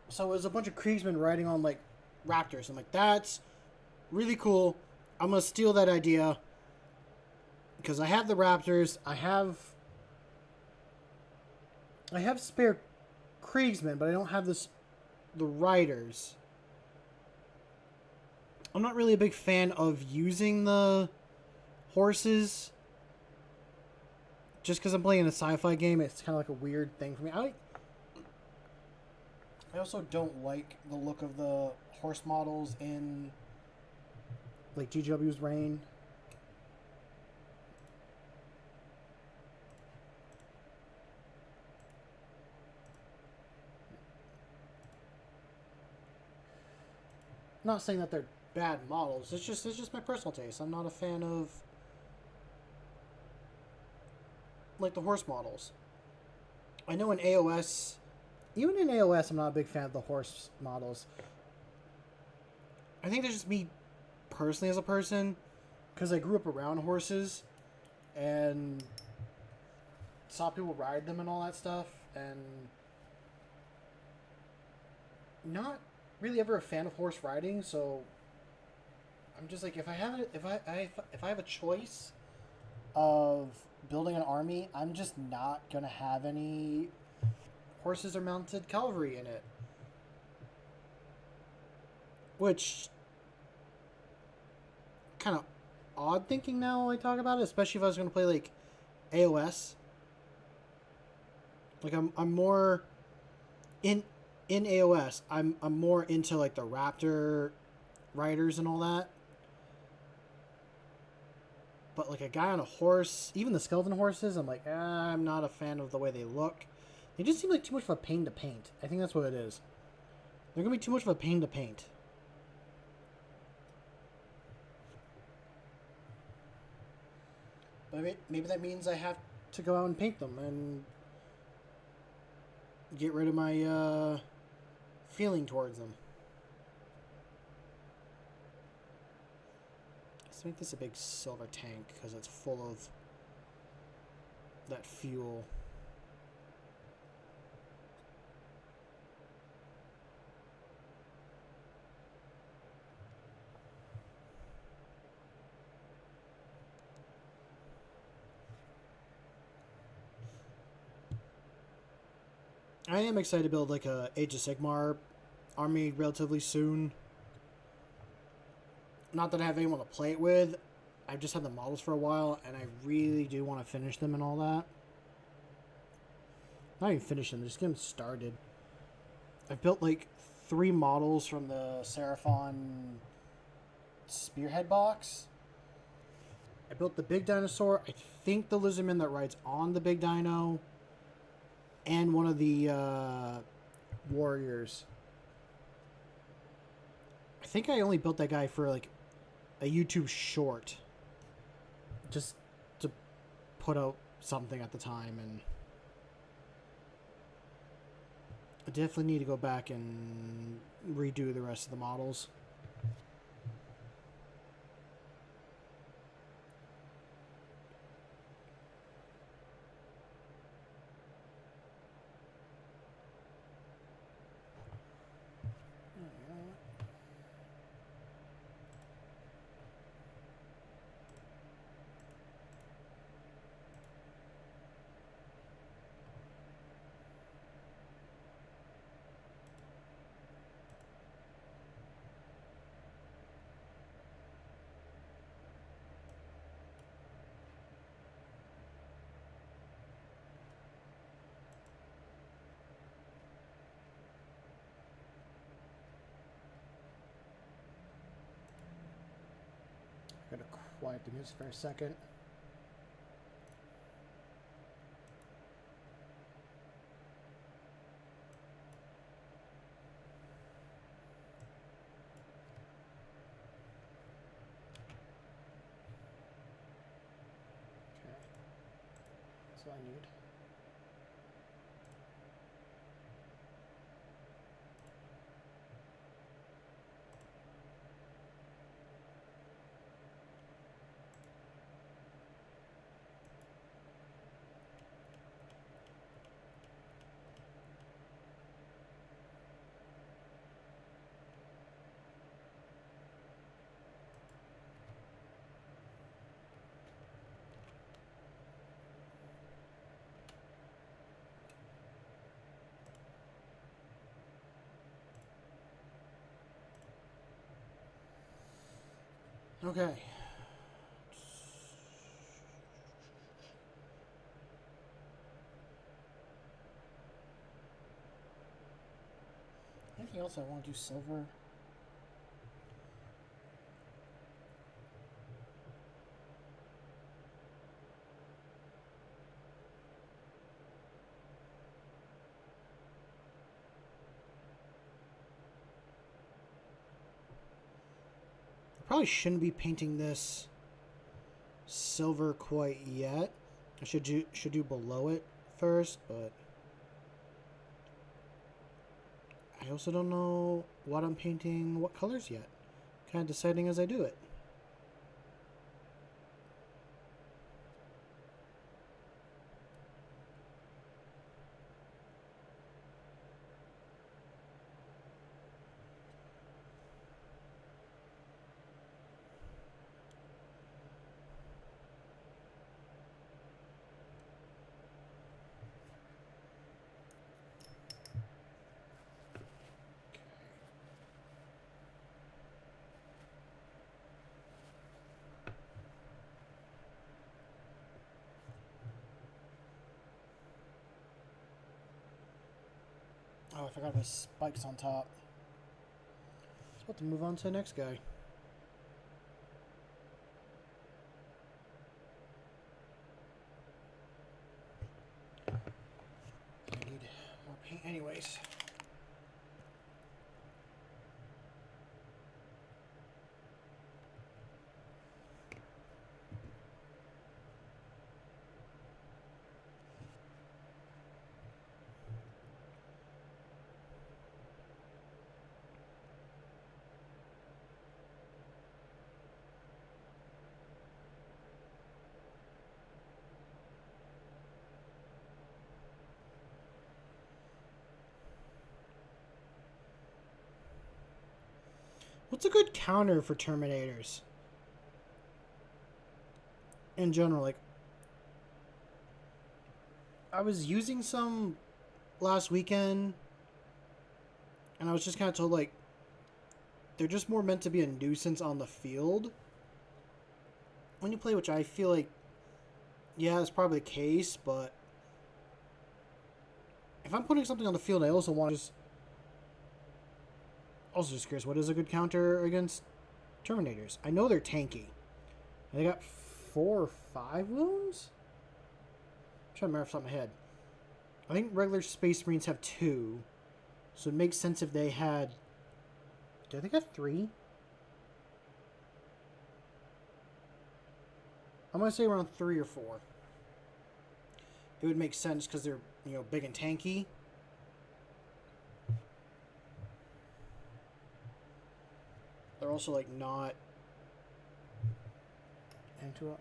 So it was a bunch of Kriegsmen riding on, like, raptors. I'm like, that's really cool. I'm gonna steal that idea because I have the raptors. I have spare Kriegsmen, but I don't have the riders. I'm not really a big fan of using the horses. Just because I'm playing a sci-fi game, it's kind of like a weird thing for me. I also don't like the look of the horse models in, like, GW's Reign. not saying that they're bad models. It's just my personal taste. I'm not a fan of like the horse models. I know in AOS, even in AOS, I'm not a big fan of the horse models. I think that's just me personally as a person, because I grew up around horses and saw people ride them and all that stuff, and not really ever a fan of horse riding. So I'm just like, if I have a choice of building an army, I'm just not gonna have any horses or mounted cavalry in it. Which kind of odd thinking now when I talk about it, especially if I was gonna play like AOS. Like I'm more in AOS. I'm more into like the Raptor riders and all that. But like a guy on a horse, even the skeleton horses, I'm like, I'm not a fan of the way they look. They just seem like too much of a pain to paint. I think that's what it is. They're gonna be too much of a pain to paint. But maybe that means I have to go out and paint them and get rid of my feeling towards them. Let's make this a big silver tank because it's full of that fuel. I am excited to build like a Age of Sigmar army relatively soon. Not that I have anyone to play it with. I've just had the models for a while, and I really do want to finish them and all that. Not even finish them, just get them started. I've built like 3 models from the Seraphon Spearhead box. I built the big dinosaur. I think the lizardman that rides on the big dino. And one of the warriors. I think I only built that guy for like a YouTube short. Just to put out something at the time. And I definitely need to go back and redo the rest of the models. Gotta quiet the music for a second. Okay, that's what I need. Okay. Anything else I want to do silver? probably shouldn't be painting this silver quite yet. I should do below it first, but I also don't know what I'm painting, what colors yet. Kind of deciding as I do it. Oh, I forgot my spikes on top. I was about to move on to the next guy. I need more paint anyways. What's a good counter for Terminators? In general, like, I was using some last weekend, and I was just kind of told, like, they're just more meant to be a nuisance on the field when you play, which I feel like, yeah, that's probably the case, but if I'm putting something on the field, I also want to just curious, what is a good counter against Terminators? I know they're tanky. They got 4 or 5 wounds? I'm trying to remember off the top of my head. I think regular Space Marines have 2. So it makes sense if they had... Do they have 3? I'm going to say around 3 or 4. It would make sense because they're, big and tanky. They're also, like, not into a...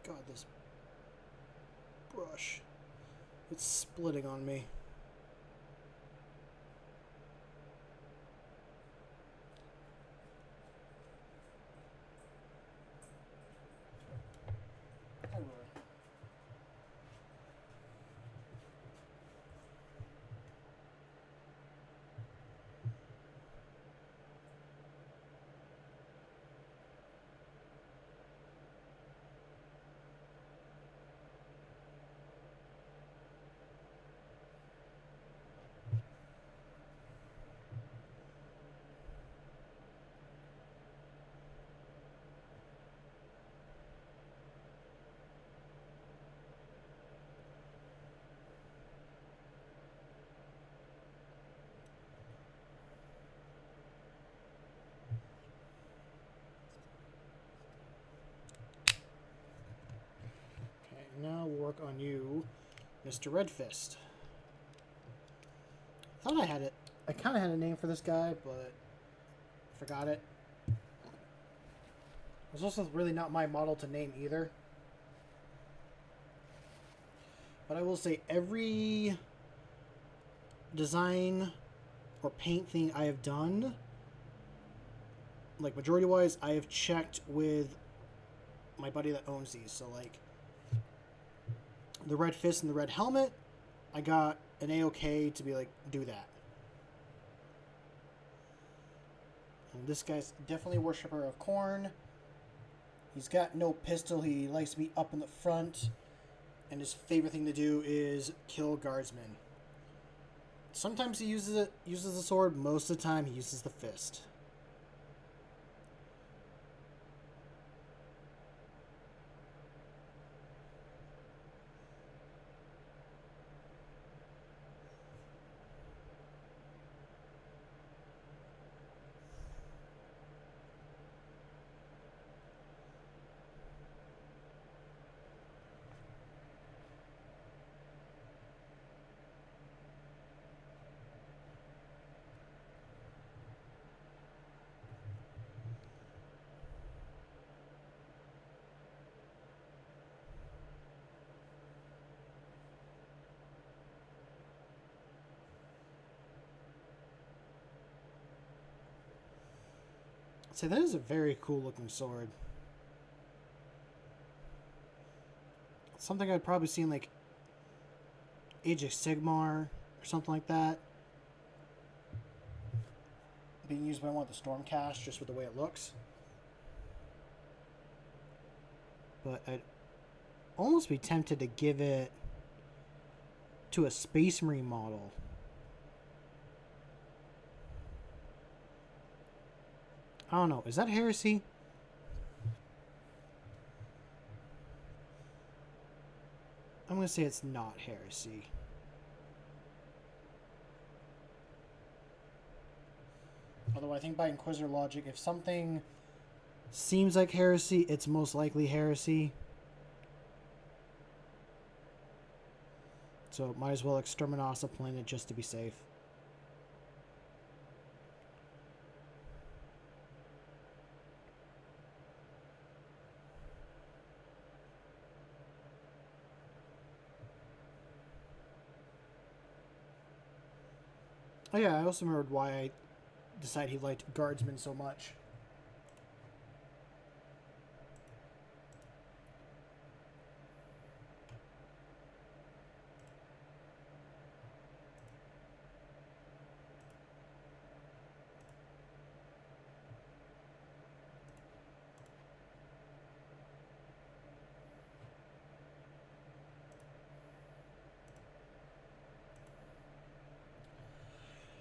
God, this brush. It's splitting on me. Now we'll work on you, Mr. Redfist. I thought I had it. I kind of had a name for this guy, but I forgot it. It was also really not my model to name either. But I will say every design or paint thing I have done, like majority-wise, I have checked with my buddy that owns these. So like the red fist and the red helmet, I got an A-OK to be like, do that. This guy's definitely a worshiper of corn. He's got no pistol. He likes to be up in the front. And his favorite thing to do is kill guardsmen. Sometimes he uses the sword. Most of the time he uses the fist. So that is a very cool looking sword. Something I'd probably see in like Age of Sigmar or something like that. Being used by one of the Stormcast just with the way it looks. But I'd almost be tempted to give it to a Space Marine model. I don't know. Is that heresy? I'm going to say it's not heresy. Although I think by Inquisitor logic, if something seems like heresy, it's most likely heresy. So might as well exterminos the planet just to be safe. Oh yeah, I also remembered why I decided he liked guardsmen so much.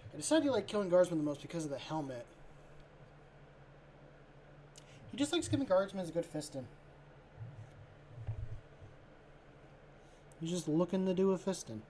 I decided he liked killing guardsmen the most because of the helmet. He just likes giving guardsmen a good fisting. He's just looking to do a fisting.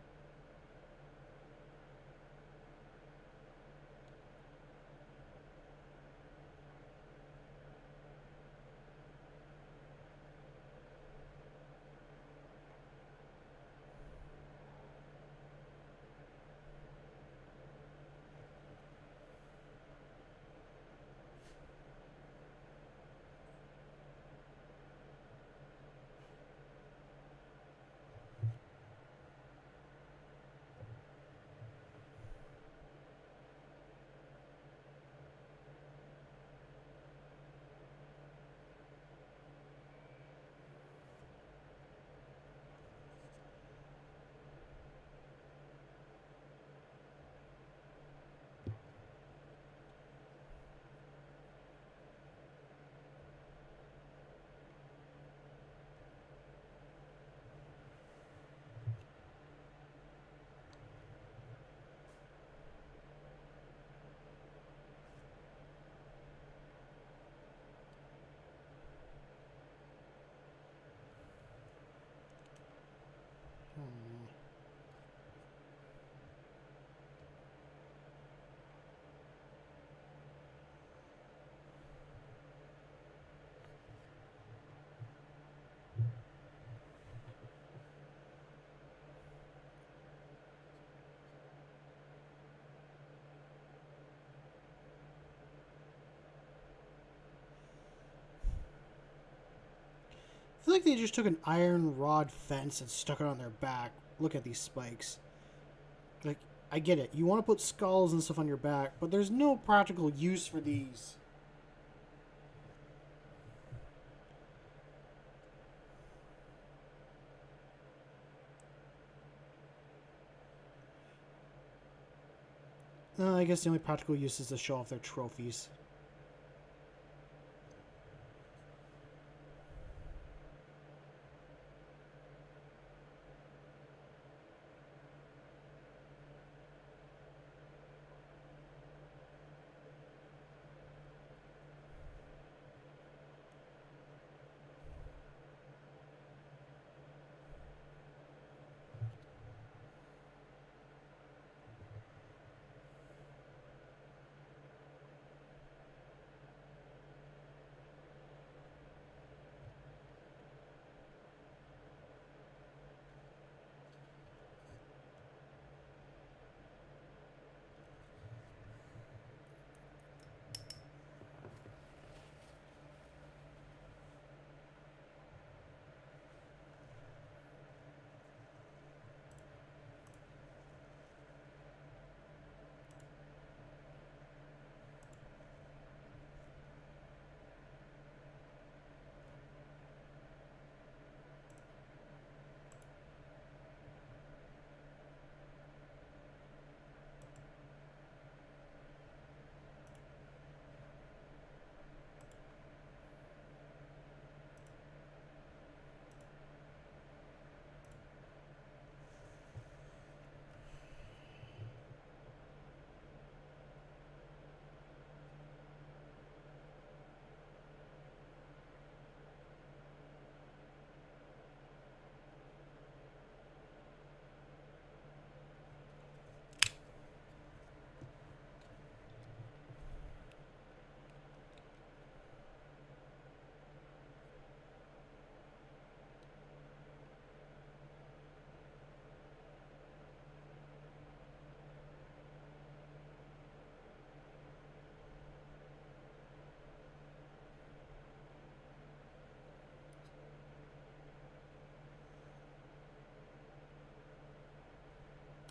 I feel like they just took an iron rod fence and stuck it on their back. Look at these spikes. Like, I get it. You want to put skulls and stuff on your back, but there's no practical use for these. I guess the only practical use is to show off their trophies.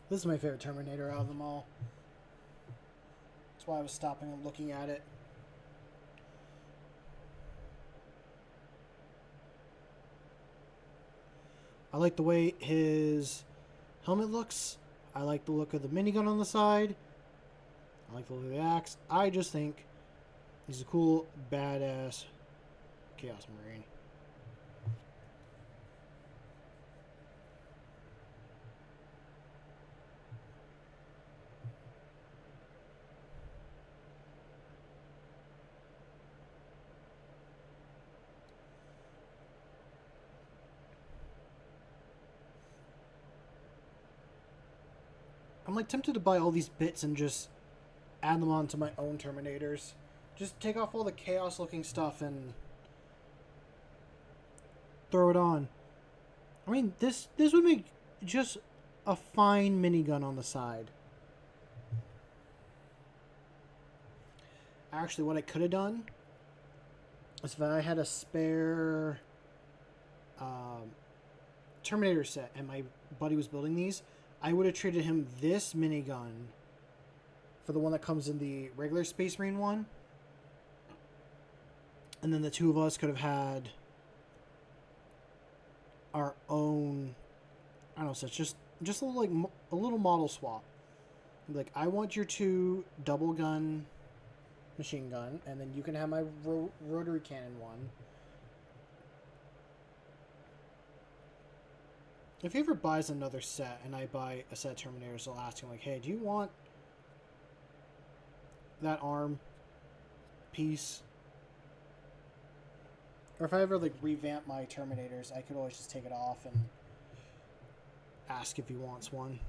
This is my favorite Terminator out of them all. That's why I was stopping and looking at it. I like the way his helmet looks. I like the look of the minigun on the side. I like the look of the axe. I just think he's a cool, badass Chaos Marine. I'm like tempted to buy all these bits and just add them onto my own Terminators. Just take off all the chaos looking stuff and throw it on. I mean, this would make just a fine minigun on the side. Actually, what I could have done is if I had a spare Terminator set and my buddy was building these, I would have traded him this minigun for the one that comes in the regular Space Marine one. And then the two of us could have had our own, I don't know, so it's just a little, like a little model swap. Like, I want your 2 double gun machine gun, and then you can have my rotary cannon one. If he ever buys another set and I buy a set of Terminators, I'll ask him, like, hey, do you want that arm piece? Or if I ever, like, revamp my Terminators, I could always just take it off and ask if he wants one.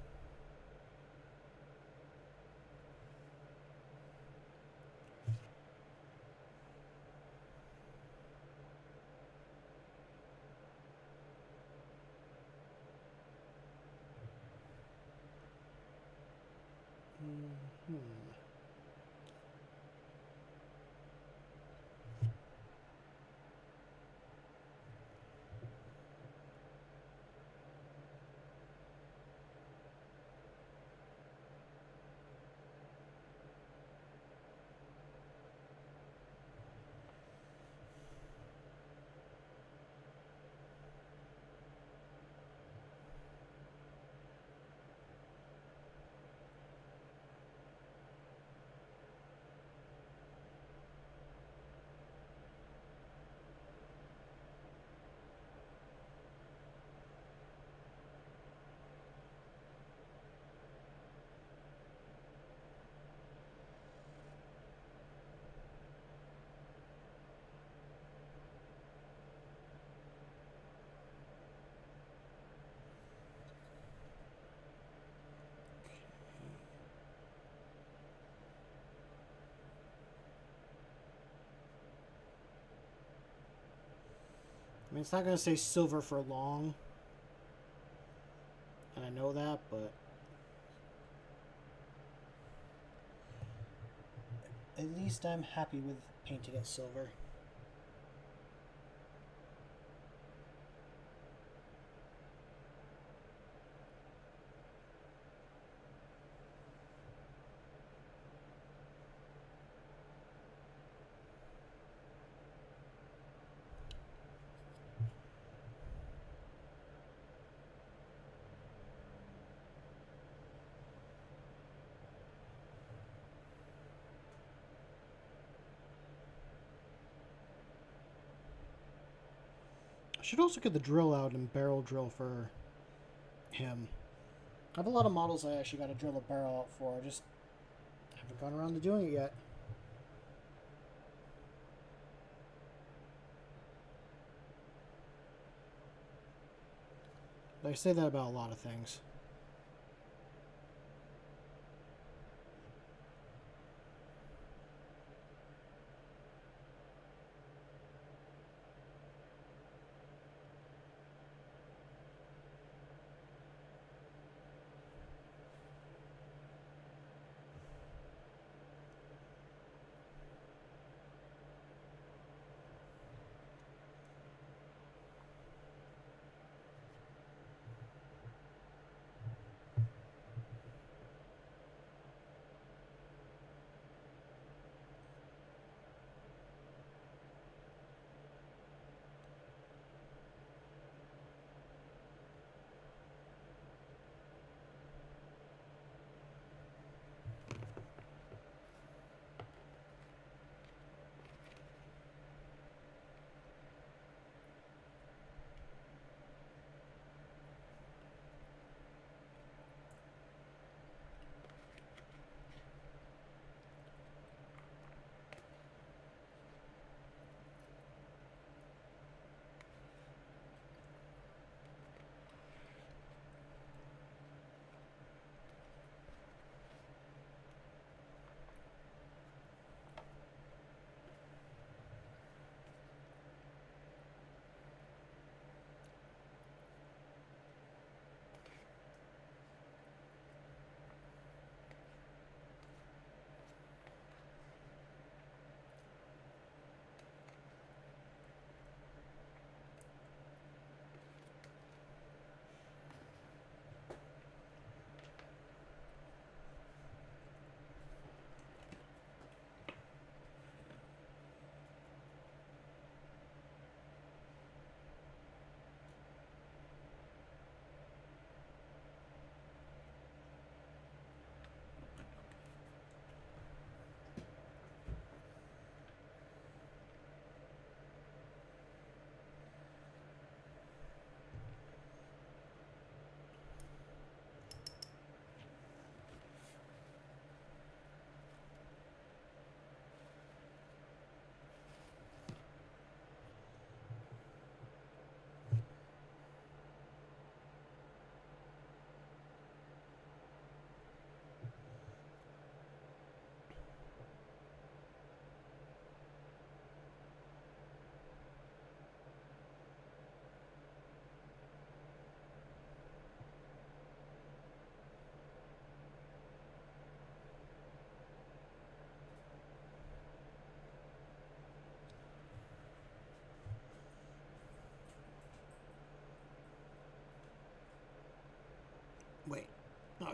I mean, it's not going to say silver for long. And I know that, but at least I'm happy with painting it silver. I should also get the drill out and barrel drill for him. I have a lot of models I actually got to drill a barrel out for. I just haven't gone around to doing it yet. But I say that about a lot of things.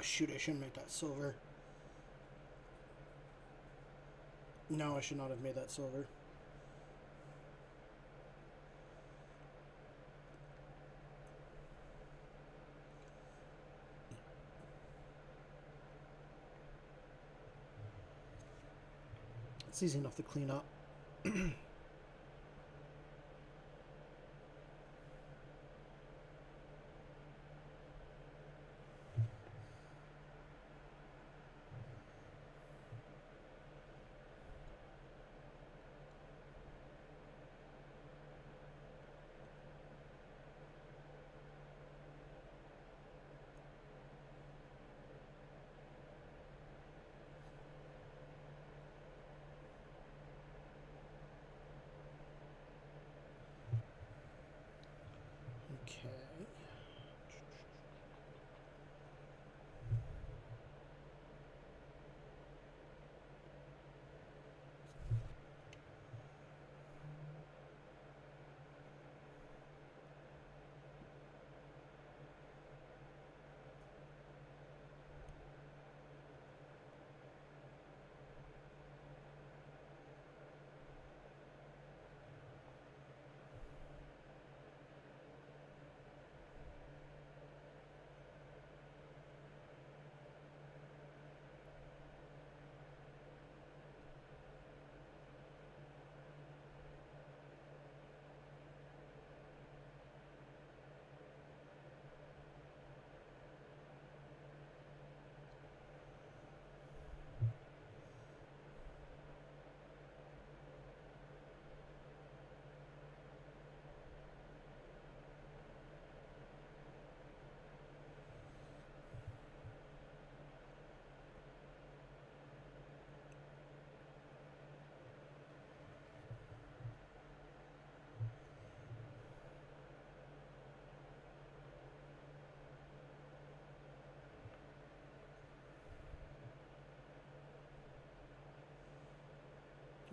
shoot, I shouldn't make that silver. No, I should not have made that silver. It's easy enough to clean up. Okay.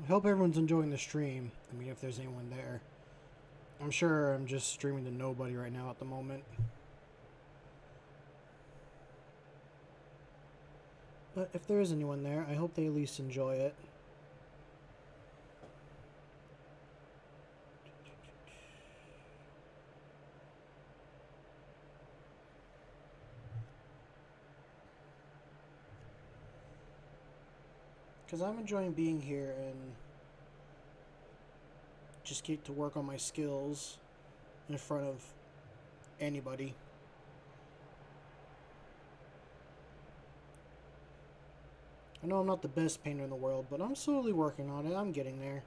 I hope everyone's enjoying the stream. I mean, if there's anyone there. I'm sure I'm just streaming to nobody right now at the moment. But if there is anyone there, I hope they at least enjoy it. Because I'm enjoying being here and just get to work on my skills in front of anybody. I know I'm not the best painter in the world, but I'm slowly working on it. I'm getting there.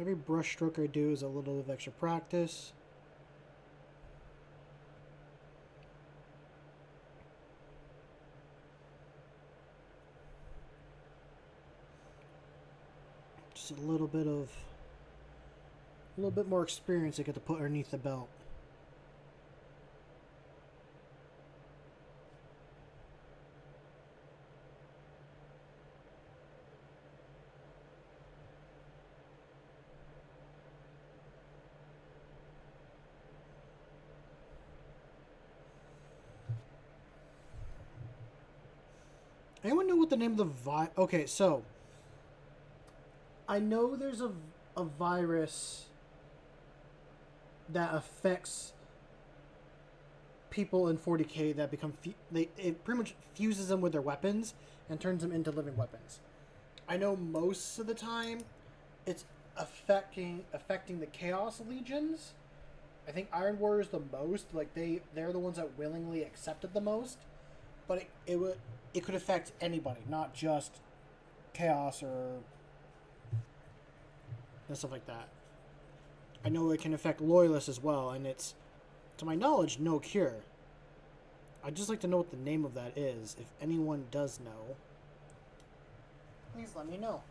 Every brush stroke I do is a little of extra practice. Just a little bit more experience I get to put underneath the belt. Anyone know what the name of the Okay, so I know there's a virus that affects people in 40k that become it pretty much fuses them with their weapons and turns them into living weapons. I know most of the time it's affecting the Chaos Legions. I think Iron Warriors the most. Like they're the ones that willingly accept it the most. But it could affect anybody, not just Chaos or and stuff like that. I know it can affect Loyalists as well, and it's, to my knowledge, no cure. I'd just like to know what the name of that is. If anyone does know, please let me know.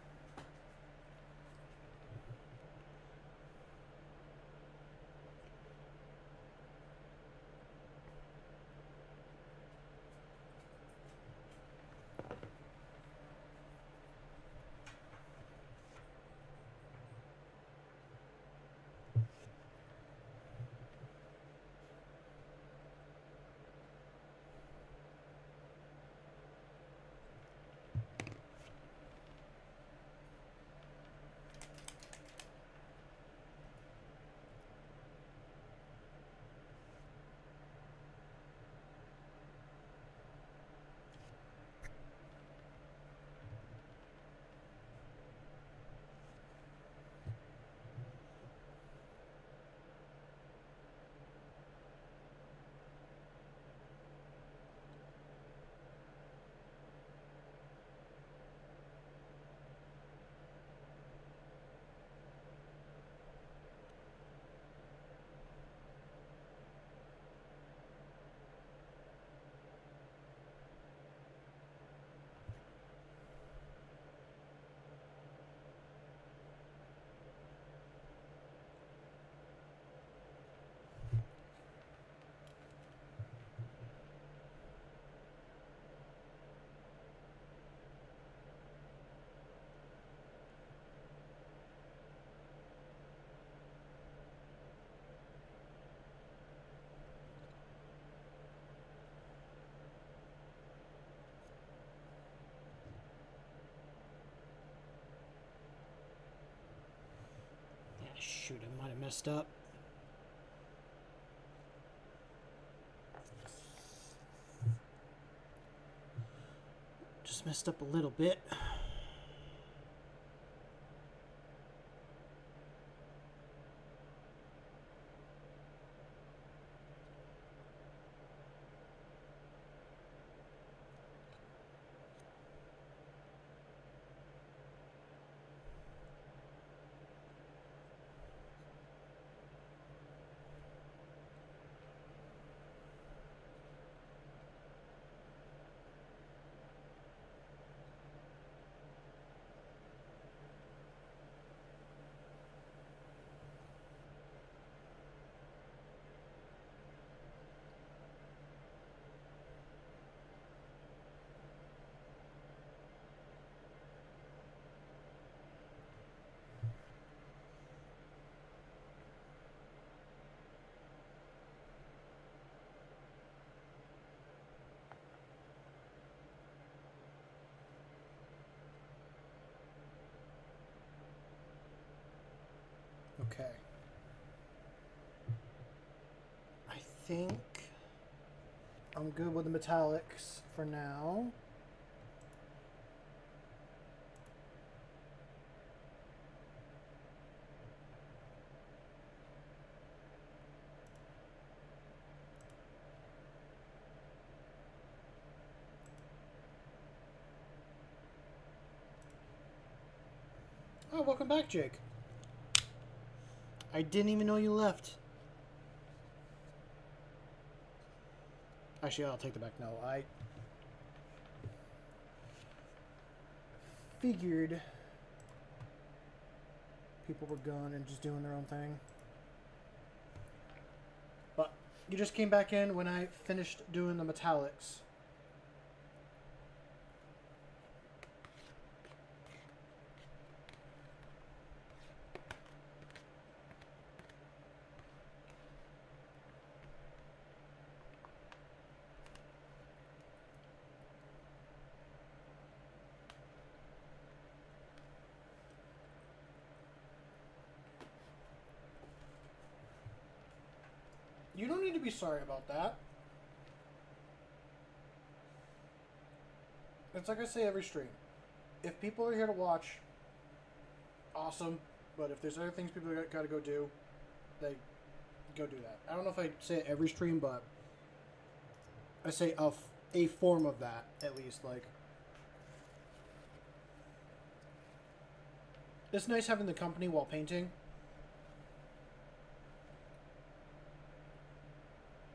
messed up. Just messed up a little bit. Okay. I think I'm good with the metallics for now. Oh, welcome back, Jake. I didn't even know you left. Actually, I'll take the back. No, I figured people were gone and just doing their own thing. But you just came back in when I finished doing the metallics. You don't need to be sorry about that. It's like I say every stream. If people are here to watch, awesome. But if there's other things people got to go do, they go do that. I don't know if I say it every stream, but I say a form of that, at least. Like, it's nice having the company while painting.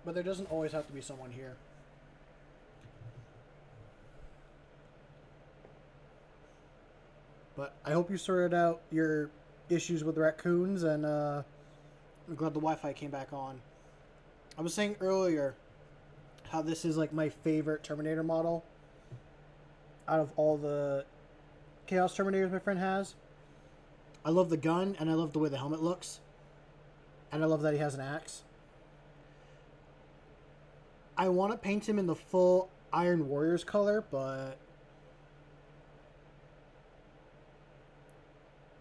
But there doesn't always have to be someone here. But I hope you sorted out your issues with raccoons, and I'm glad the Wi-Fi came back on. I was saying earlier how this is like my favorite Terminator model out of all the Chaos Terminators my friend has. I love the gun, and I love the way the helmet looks. And I love that he has an axe. I want to paint him in the full Iron Warriors color, but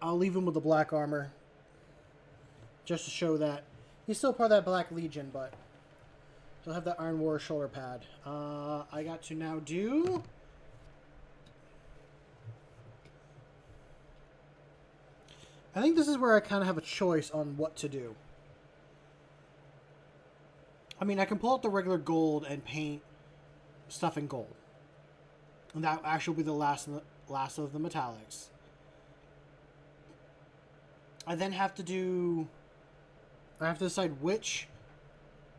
I'll leave him with the black armor just to show that he's still part of that Black Legion, but he'll have that Iron Warrior shoulder pad. I got to now do... I think this is where I kind of have a choice on what to do. I mean, I can pull out the regular gold and paint stuff in gold. And that actually will be the last of the metallics. I then have to do... I have to decide which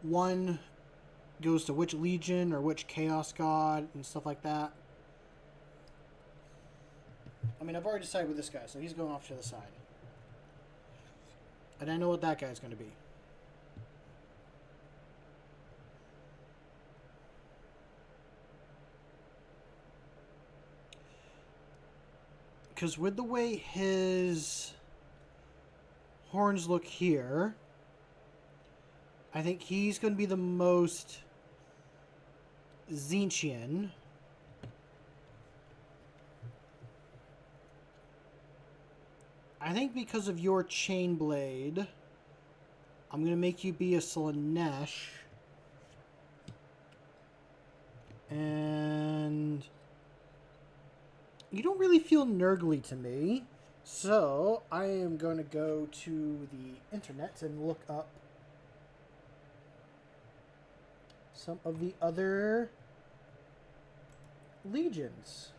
one goes to which legion or which chaos god and stuff like that. I mean, I've already decided with this guy, so he's going off to the side. And I know what that guy's going to be. Because with the way his horns look here, I think he's going to be the most Zinchian. I think because of your chain blade, I'm going to make you be a Slanesh. And you don't really feel nurgly to me. So I am going to go to the internet and look up some of the other legions.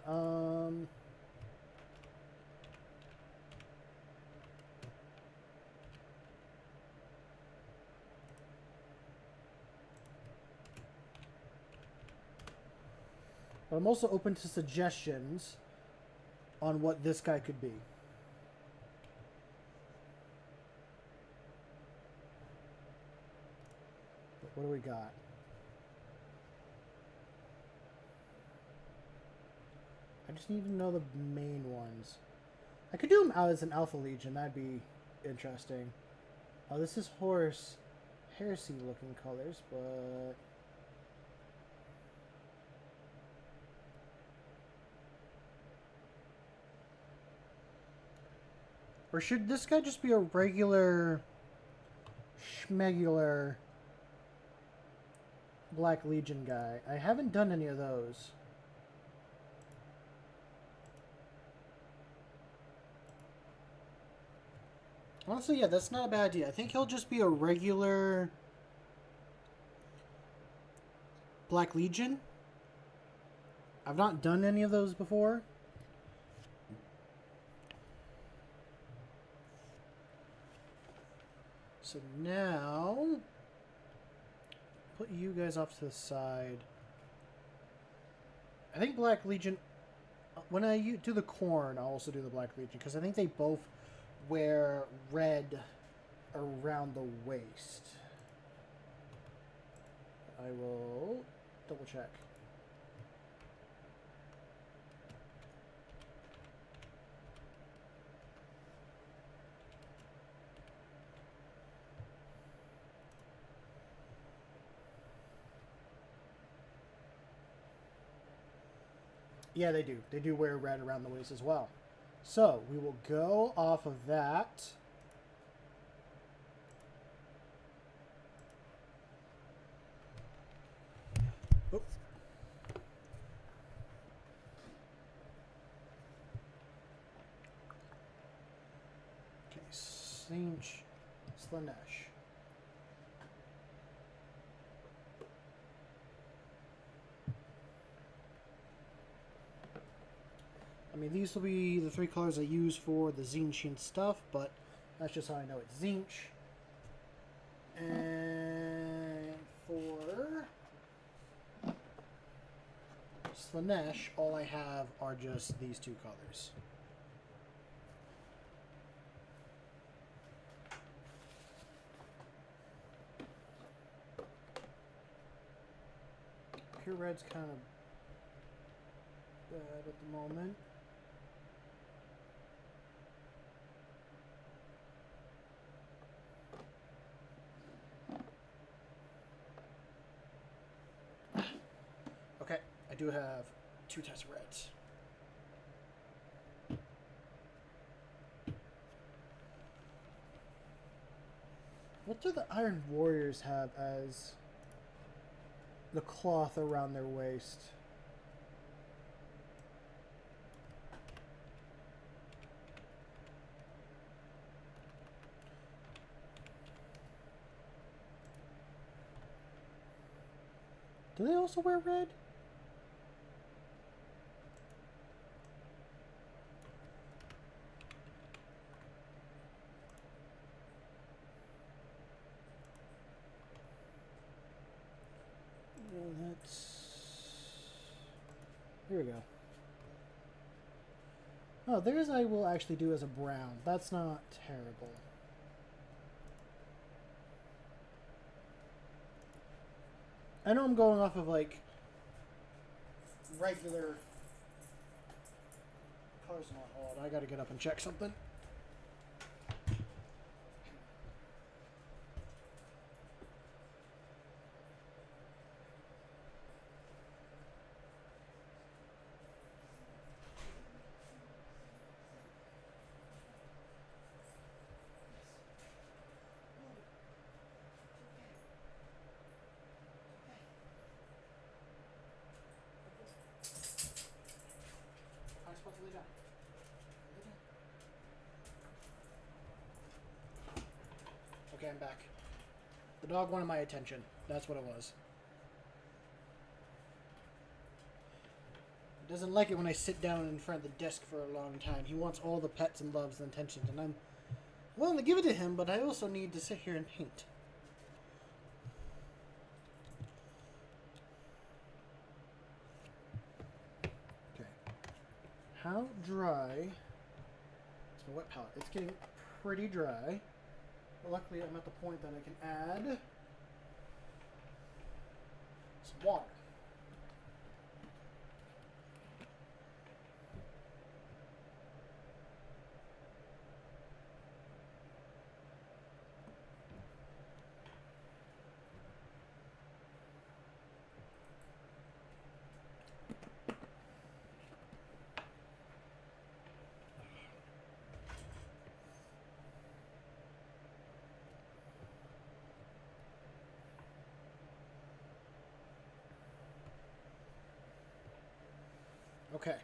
But I'm also open to suggestions on what this guy could be. But what do we got? I just need to know the main ones. I could do them out as an Alpha Legion. That'd be interesting. Oh, this is Horus Heresy looking colors, but... Or should this guy just be a regular, schmegular Black Legion guy? I haven't done any of those. Honestly, yeah, that's not a bad idea. I think he'll just be a regular Black Legion. I've not done any of those before. So now, put you guys off to the side. I think Black Legion, when I do the Corn, I'll also do the Black Legion, because I think they both wear red around the waist. I will double check. Yeah, they do. They do wear red around the waist as well. So, we will go off of that. Oh. Okay, Slanesh. I mean, these will be the 3 colors I use for the Zinchian stuff, but that's just how I know it's Zinch. And for Slanesh, all I have are just these 2 colors. Pure red's kind of bad at the moment. Okay, I do have 2 types of reds. What do the Iron Warriors have as the cloth around their waist? Do they also wear red? Well, here we go. Oh, theirs I will actually do as a brown. That's not terrible. I know I'm going off of, like, regular colors and all. I gotta get up and check something. Okay, I'm back. The dog wanted my attention. That's what it was. He doesn't like it when I sit down in front of the desk for a long time. He wants all the pets and loves and attention, and I'm willing to give it to him, but I also need to sit here and paint. Okay. How dry is my wet palette? It's getting pretty dry. But luckily, I'm at the point that I can add some water. Okay.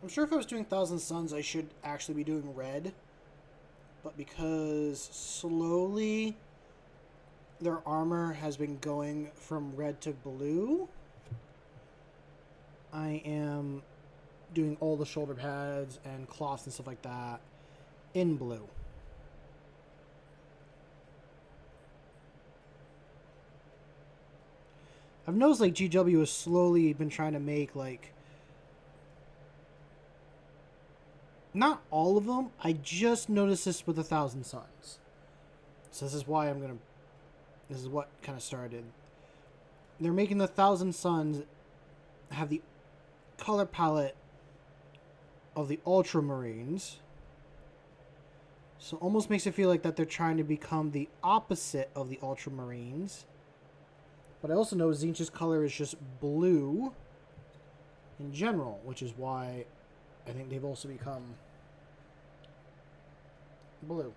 I'm sure if I was doing Thousand Suns, I should actually be doing red. But because slowly their armor has been going from red to blue, I am doing all the shoulder pads and cloths and stuff like that in blue. I've noticed like GW has slowly been trying to make like not all of them. I just noticed this with 1,000 Suns. So this is why this is what kind of started. They're making the 1,000 Suns have the color palette of the Ultramarines. So it almost makes it feel like that they're trying to become the opposite of the Ultramarines. But I also know Tzeentch's color is just blue in general, which is why I think they've also become blue.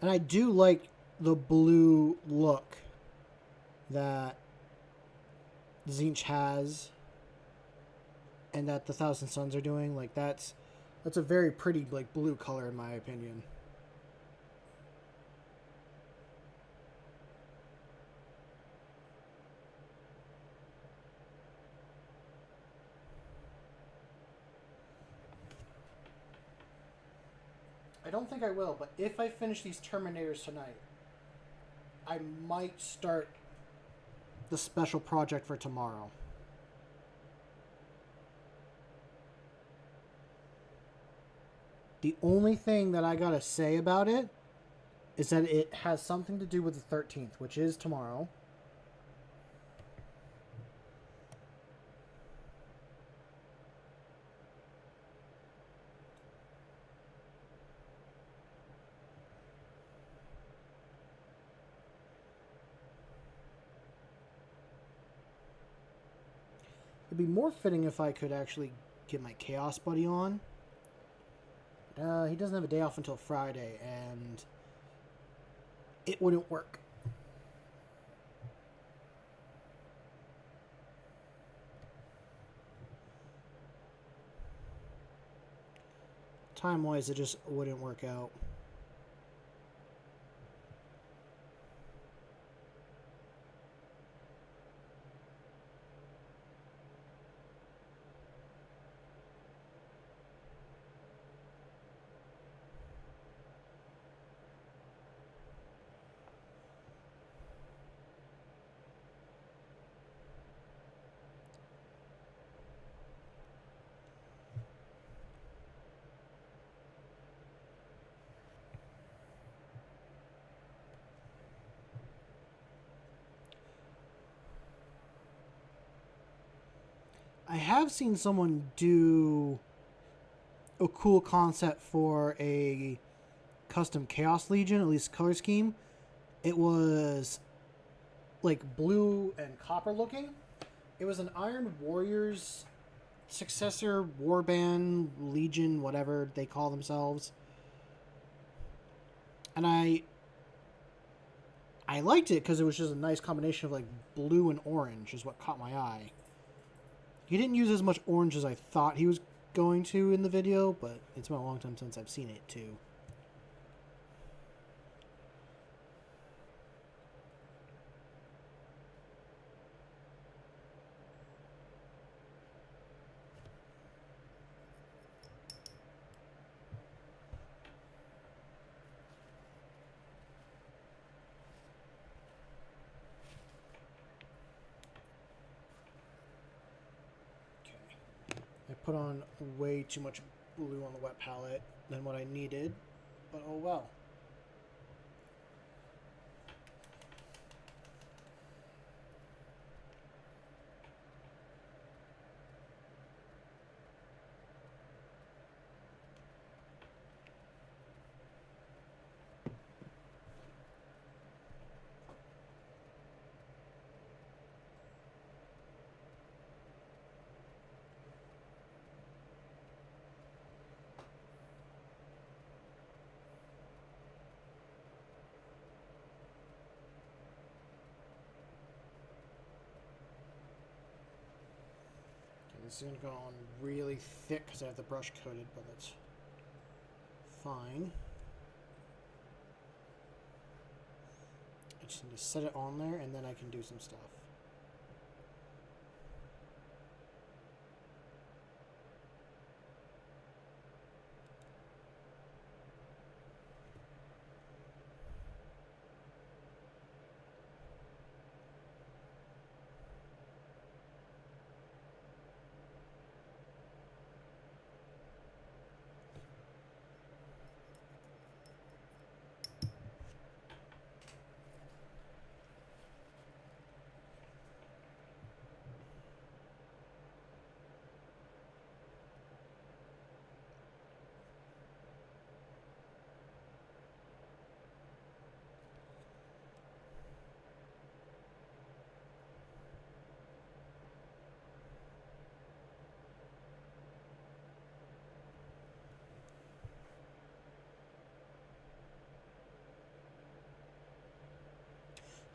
And I do like the blue look that Tzeentch has and that the 1,000 Suns are doing. Like that's a very pretty like blue color in my opinion. I don't think I will, but if I finish these Terminators tonight, I might start the special project for tomorrow. The only thing that I gotta say about it is that it has something to do with the 13th, which is tomorrow. It'd be more fitting if I could actually get my Chaos Buddy on. He doesn't have a day off until Friday, and it wouldn't work. Time-wise, it just wouldn't work out. I have seen someone do a cool concept for a custom Chaos Legion, at least color scheme. It was like blue and copper looking, It was an Iron Warriors successor, Warband, Legion, whatever they call themselves. And I liked it because it was just a nice combination of like blue and orange is what caught my eye. He didn't use as much orange as I thought he was going to in the video, but it's been a long time since I've seen it too. I put on way too much blue on the wet palette than what I needed, but oh well. This is going to go on really thick because I have the brush coated, but that's fine. I just need to set it on there and then I can do some stuff.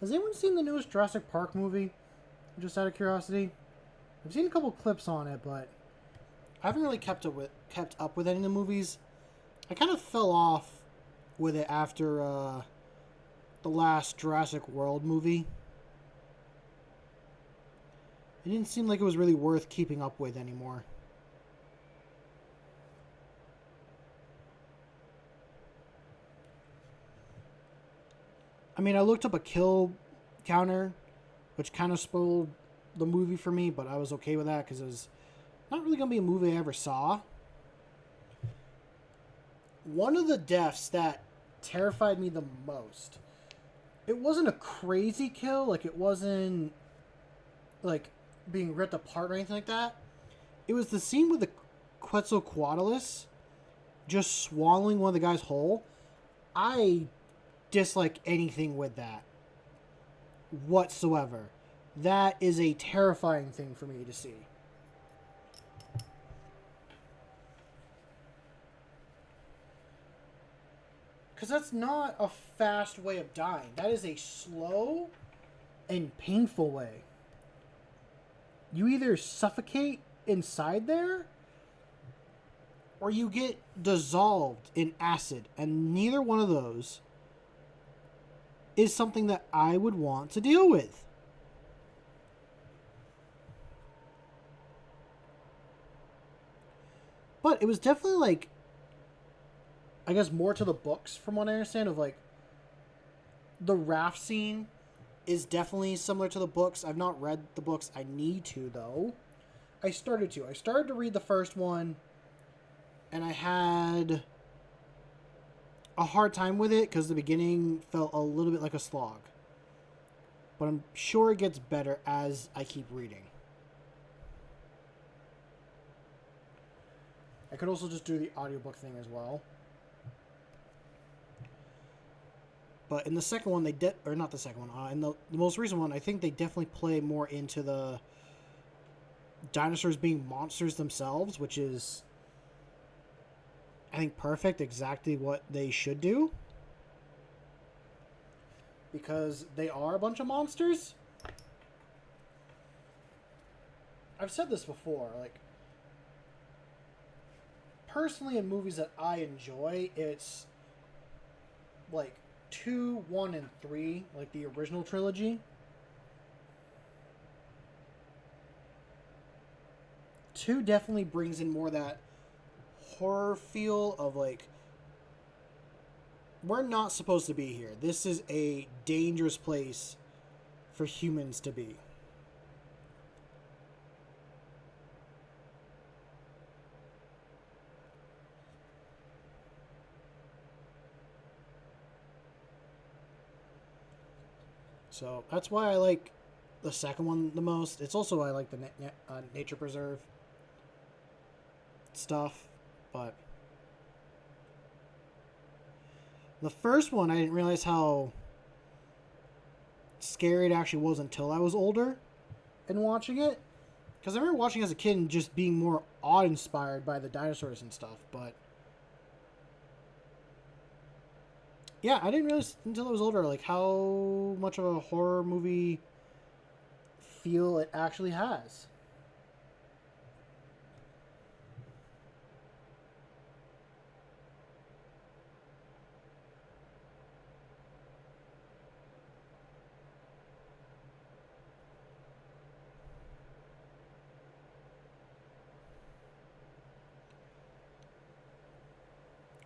Has anyone seen the newest Jurassic Park movie? Just out of curiosity. I've seen a couple clips on it, but I haven't really kept up with any of the movies. I kind of fell off with it after the last Jurassic World movie. It didn't seem like it was really worth keeping up with anymore. I mean, I looked up a kill counter, which kind of spoiled the movie for me, but I was okay with that because it was not really going to be a movie I ever saw. One of the deaths that terrified me the most, it wasn't a crazy kill, like it wasn't like being ripped apart or anything like that. It was the scene with the Quetzalcoatlus just swallowing one of the guys whole. I dislike anything with that whatsoever. That is a terrifying thing for me to see. Because that's not a fast way of dying. That is a slow and painful way. You either suffocate inside there or you get dissolved in acid. And neither one of those is something that I would want to deal with. But it was definitely like, I guess more to the books from what I understand of like the raft scene is definitely similar to the books. I've not read the books. I need to though. I started to read the first one and I had a hard time with it because the beginning felt a little bit like a slog. But I'm sure it gets better as I keep reading. I could also just do the audiobook thing as well. But in the second one, or not the second one, in the most recent one, I think they definitely play more into the dinosaurs being monsters themselves, which is, I think, perfect, exactly what they should do. Because they are a bunch of monsters. I've said this before, like, personally in movies that I enjoy, it's like 2, 1, and 3, like the original trilogy. 2 definitely brings in more that horror feel of like, we're not supposed to be here. This is a dangerous place for humans to be. So that's why I like the second one the most. It's also why I like the nature preserve stuff, but the first one I didn't realize how scary it actually was until I was older and watching it. Because I remember watching as a kid and just being more awe-inspired by the dinosaurs and stuff, but yeah, I didn't realize until I was older like how much of a horror movie feel it actually has.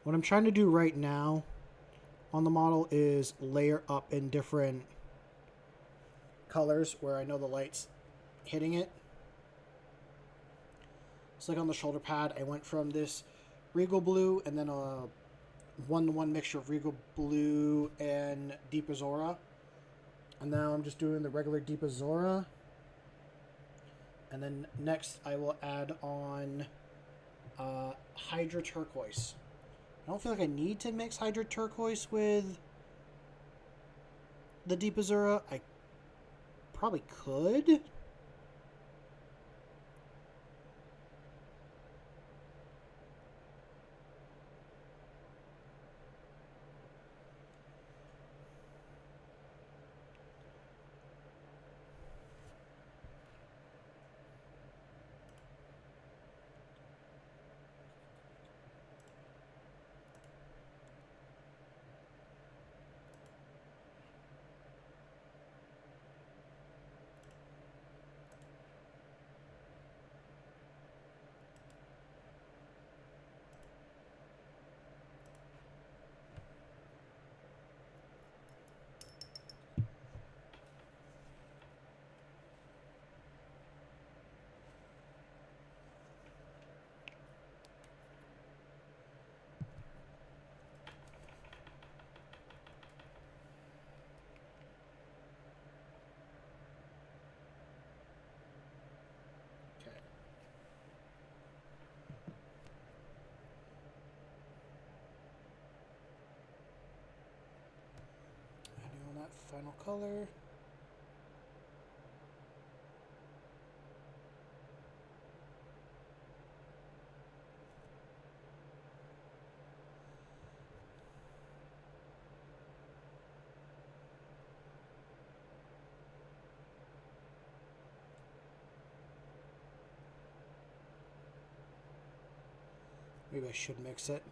What I'm trying to do right now on the model is layer up in different colors where I know the light's hitting it. So like on the shoulder pad, I went from this regal blue and then a 1-to-1 mixture of regal blue and deep azura. And now I'm just doing the regular deep azura. And then next I will add on Hydra turquoise. I don't feel like I need to mix Hydra turquoise with the deep azura. I probably could. Okay. Adding on that final color. Maybe I should mix it.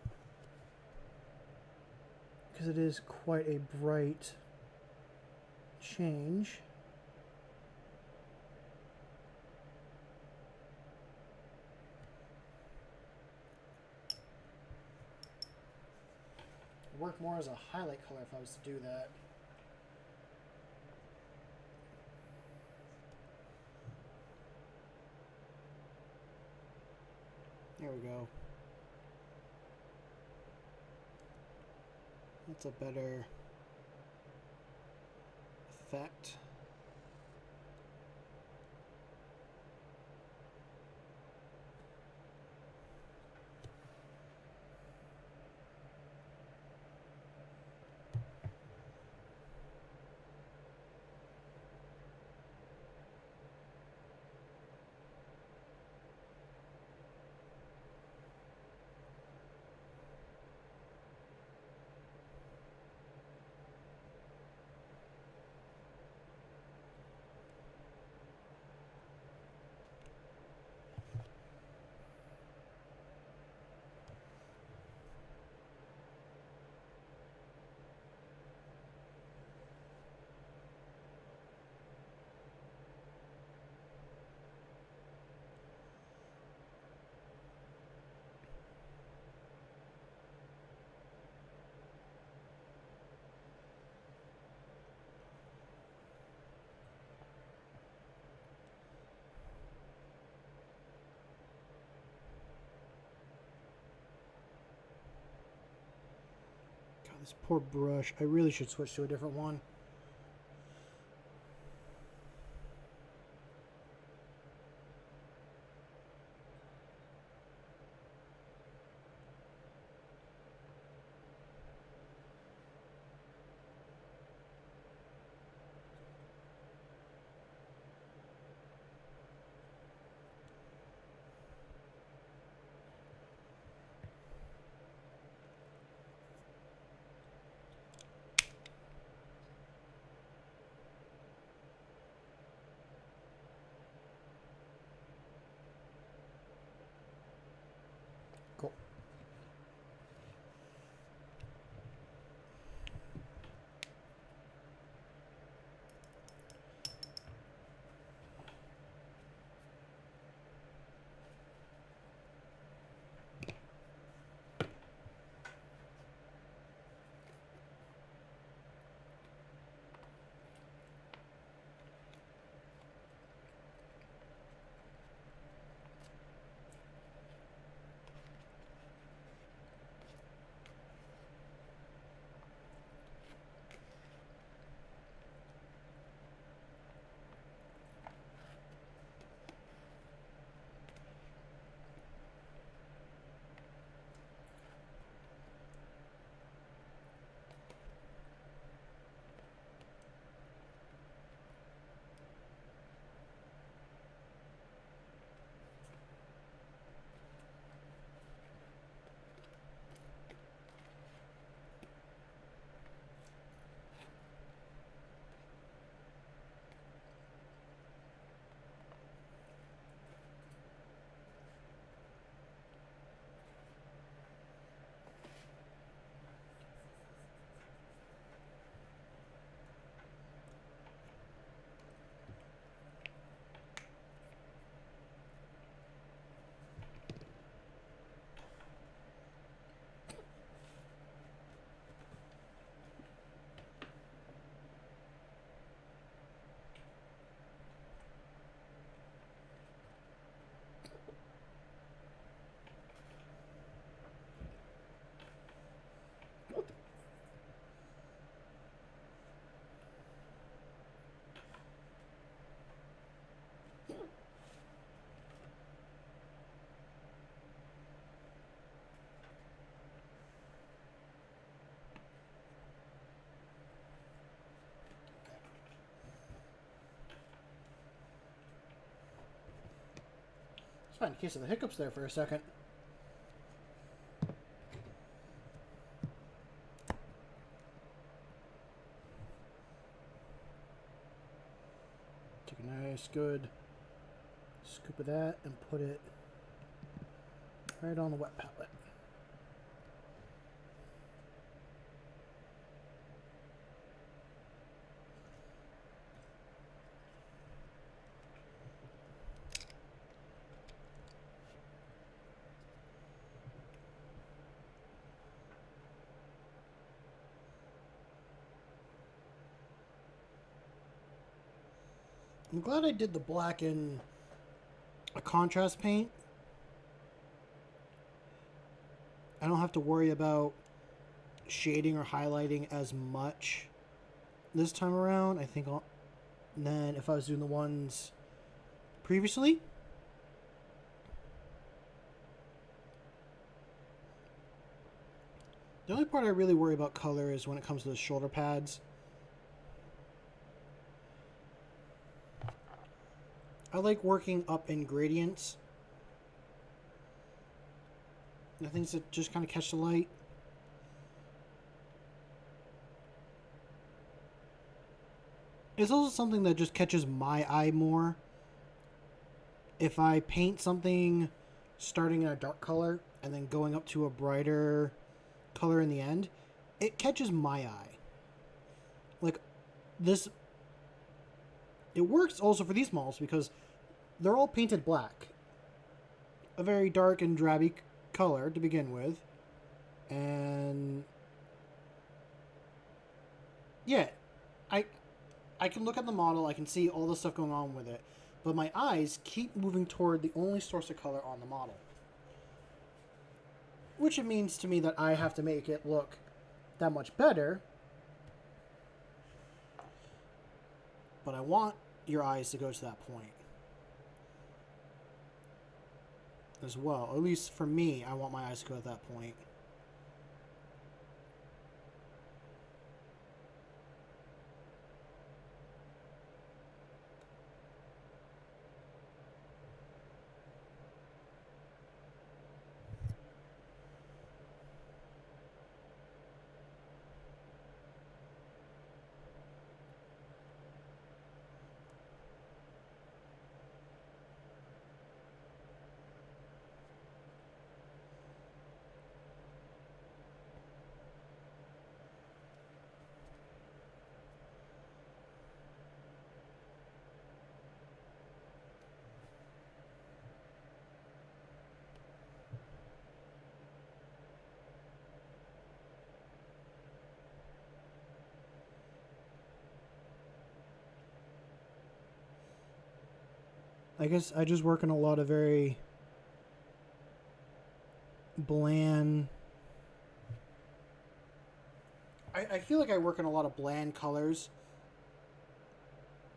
Because it is quite a bright change. It work more as a highlight color if I was to do that. There we go. That's a better effect. This poor brush. I really should switch to a different one. Cool. It's fine in case of the hiccups there for a second. Take a nice, good scoop of that and put it right on the wet palette. I'm glad I did the black in a contrast paint. I don't have to worry about shading or highlighting as much this time around. I think than if I was doing the ones previously. The only part I really worry about color is when it comes to the shoulder pads. I like working up in gradients. The things that just kind of catch the light. It's also something that just catches my eye more. If I paint something starting in a dark color and then going up to a brighter color in the end, it catches my eye. Like this, it works also for these models because they're all painted black. A very dark and drabby color to begin with. And yeah, I can look at the model, I can see all the stuff going on with it, but my eyes keep moving toward the only source of color on the model. Which it means to me that I have to make it look that much better. But I want your eyes to go to that point as well. At least for me, I want my eyes to go to that point. I guess I just work in a lot of very bland... I feel like I work in a lot of bland colors.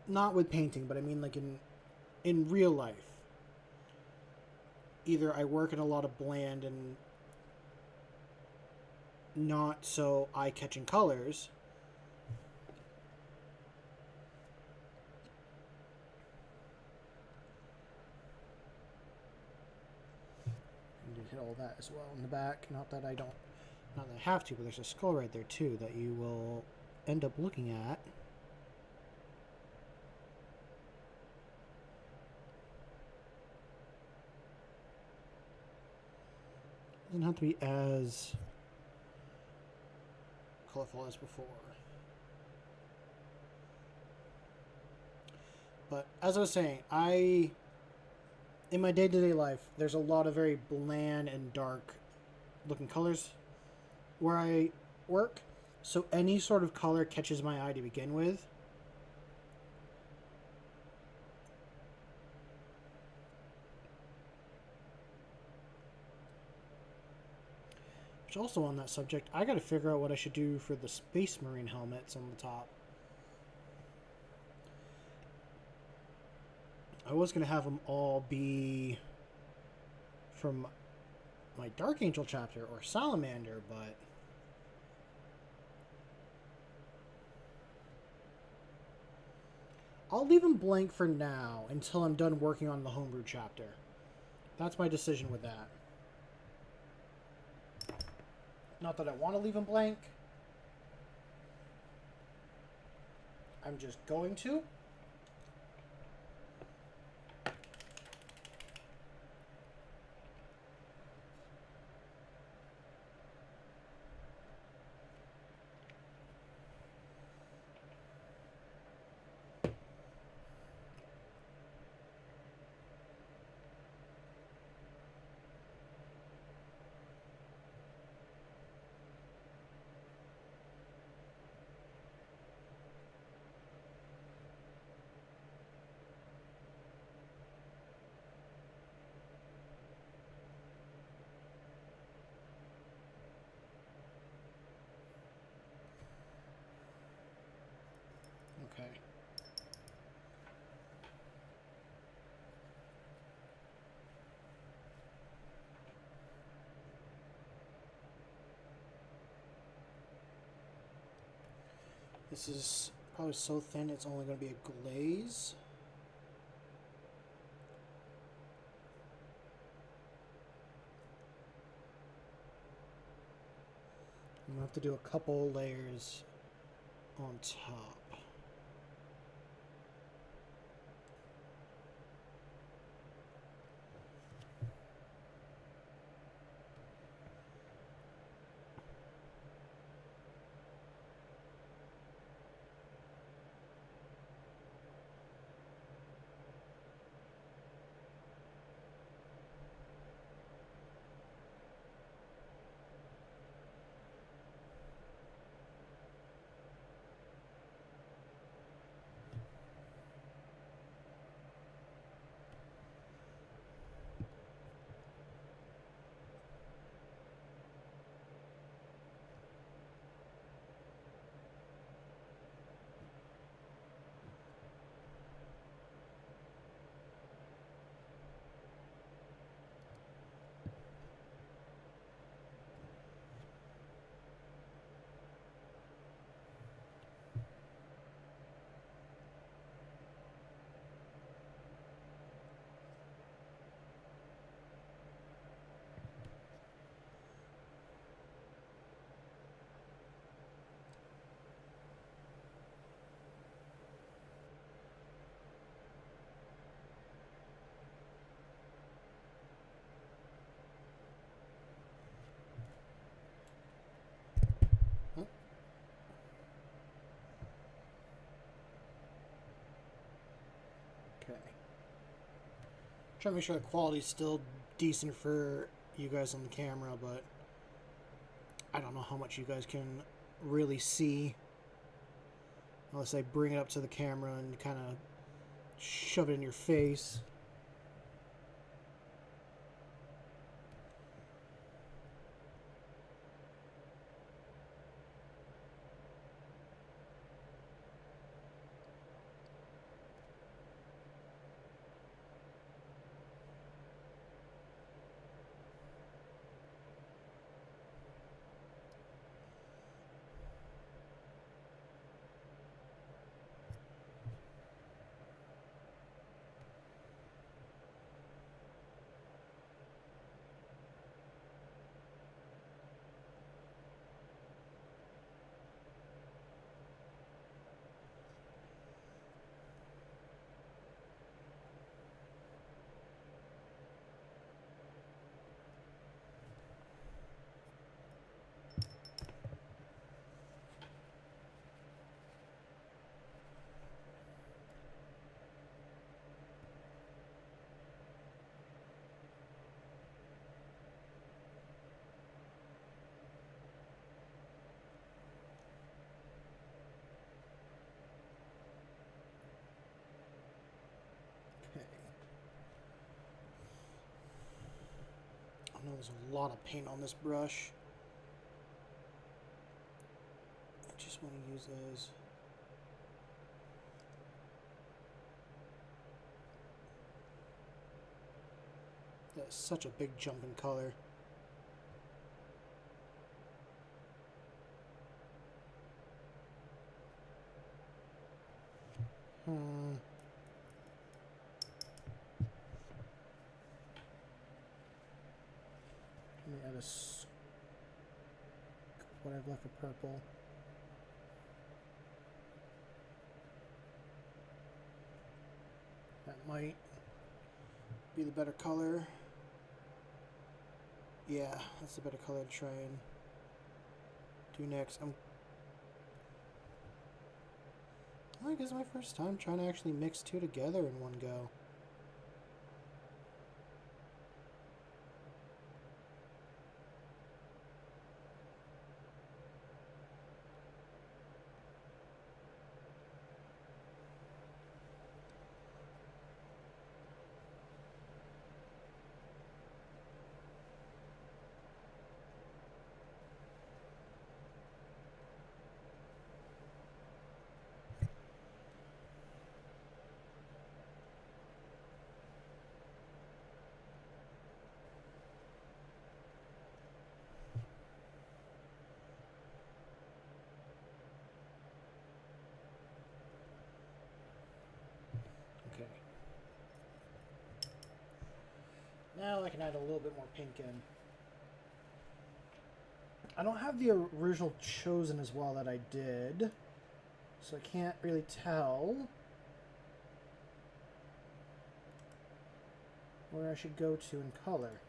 Not with painting, but I mean like in real life. Either I work in a lot of bland and not so eye-catching colors, and hit all that as well in the back. Not that I have to, but there's a skull right there too that you will end up looking at. Doesn't have to be as colorful as before. But as I was saying, in my day-to-day life, there's a lot of very bland and dark looking colors where I work. So any sort of color catches my eye to begin with. Which also on that subject, I gotta figure out what I should do for the Space Marine helmets on the top. I was going to have them all be from my Dark Angel chapter or Salamander, but I'll leave them blank for now until I'm done working on the Homebrew chapter. That's my decision with that. Not that I want to leave them blank. I'm just going to. Okay. This is probably so thin it's only going to be a glaze. I'm going to have to do a couple layers on top. Trying to make sure the quality's still decent for you guys on the camera, but I don't know how much you guys can really see unless I bring it up to the camera and kind of shove it in your face. I know there's a lot of paint on this brush. I just want to use those. That's such a big jump in color. Let me add what I've left for purple. That might be the better color. Yeah, that's the better color to try and do next. I guess it's my first time trying to actually mix two together in one go. Okay. Now I can add a little bit more pink in. I don't have the original chosen as well that I did, so I can't really tell where I should go to in color.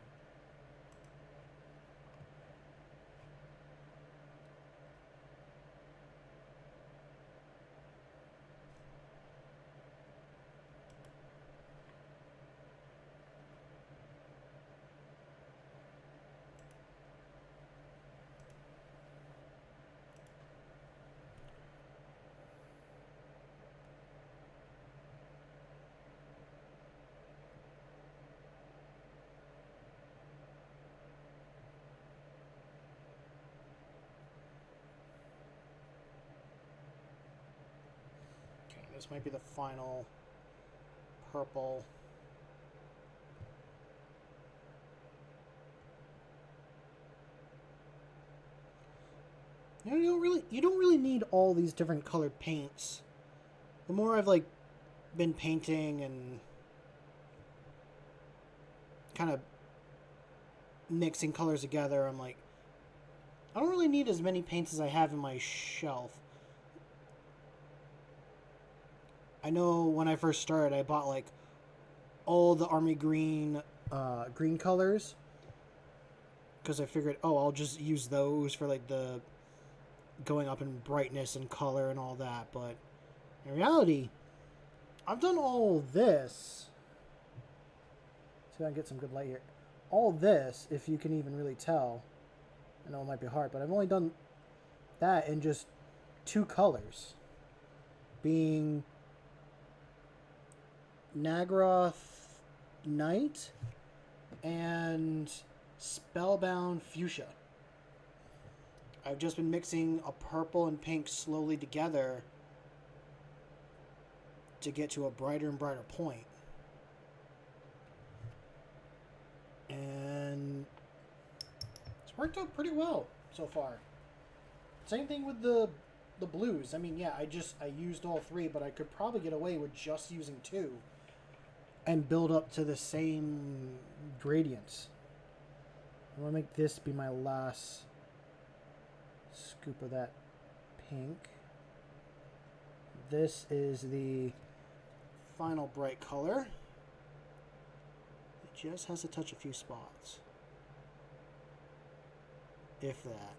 This might be the final purple. You don't really need all these different colored paints. The more I've been painting and kind of mixing colors together, I'm like, I don't really need as many paints as I have in my shelf. I know when I first started, I bought all the army green green colors because I figured, oh, I'll just use those for the going up in brightness and color and all that. But in reality, I've done all this See if I can get some good light here. All this, if you can even really tell, I know it might be hard, but I've only done that in just 2 colors, being Nagroth Night and Spellbound Fuchsia. I've just been mixing a purple and pink slowly together to get to a brighter and brighter point. And it's worked out pretty well so far. Same thing with the blues. I mean, yeah, I used all 3, but I could probably get away with just using 2 and build up to the same gradients. I'm gonna make this be my last scoop of that pink. This is the final bright color. It just has to touch a few spots, if that.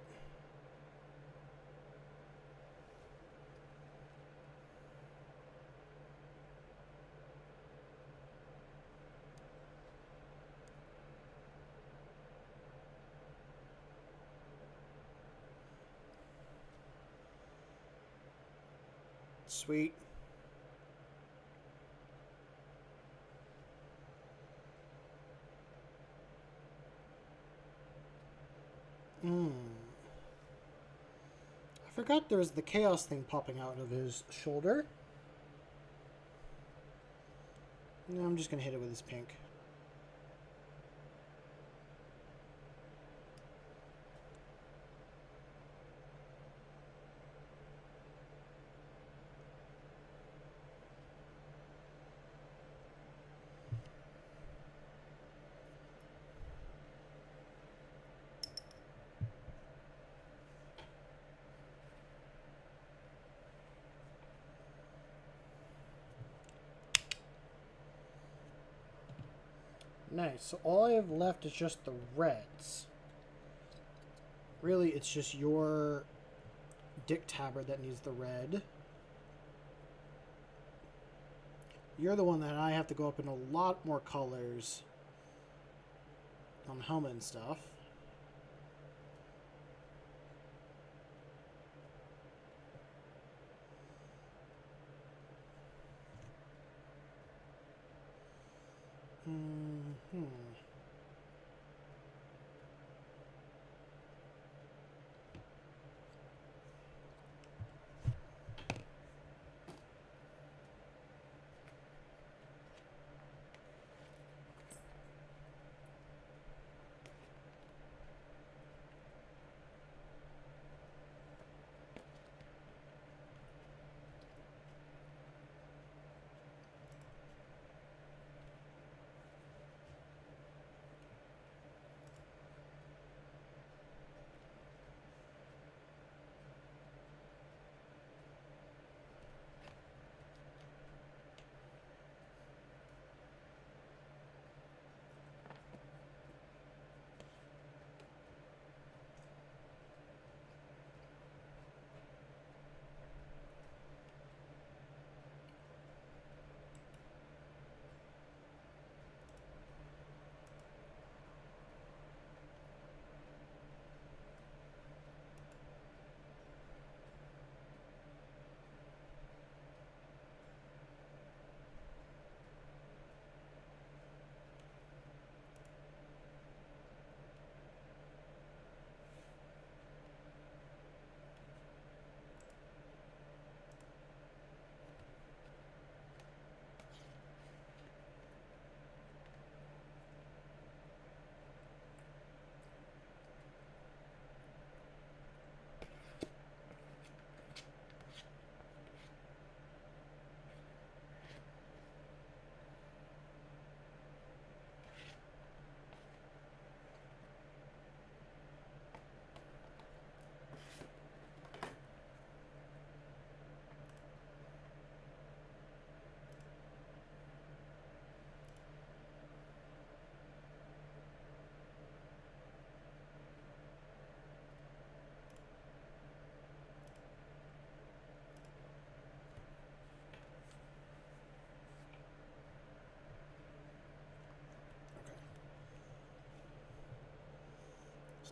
Sweet. I forgot there was the chaos thing popping out of his shoulder. No, I'm just gonna hit it with this pink. Nice. So all I have left is just the reds. Really, it's just your Dick Tabard that needs the red. You're the one that I have to go up in a lot more colors on the helmet and stuff.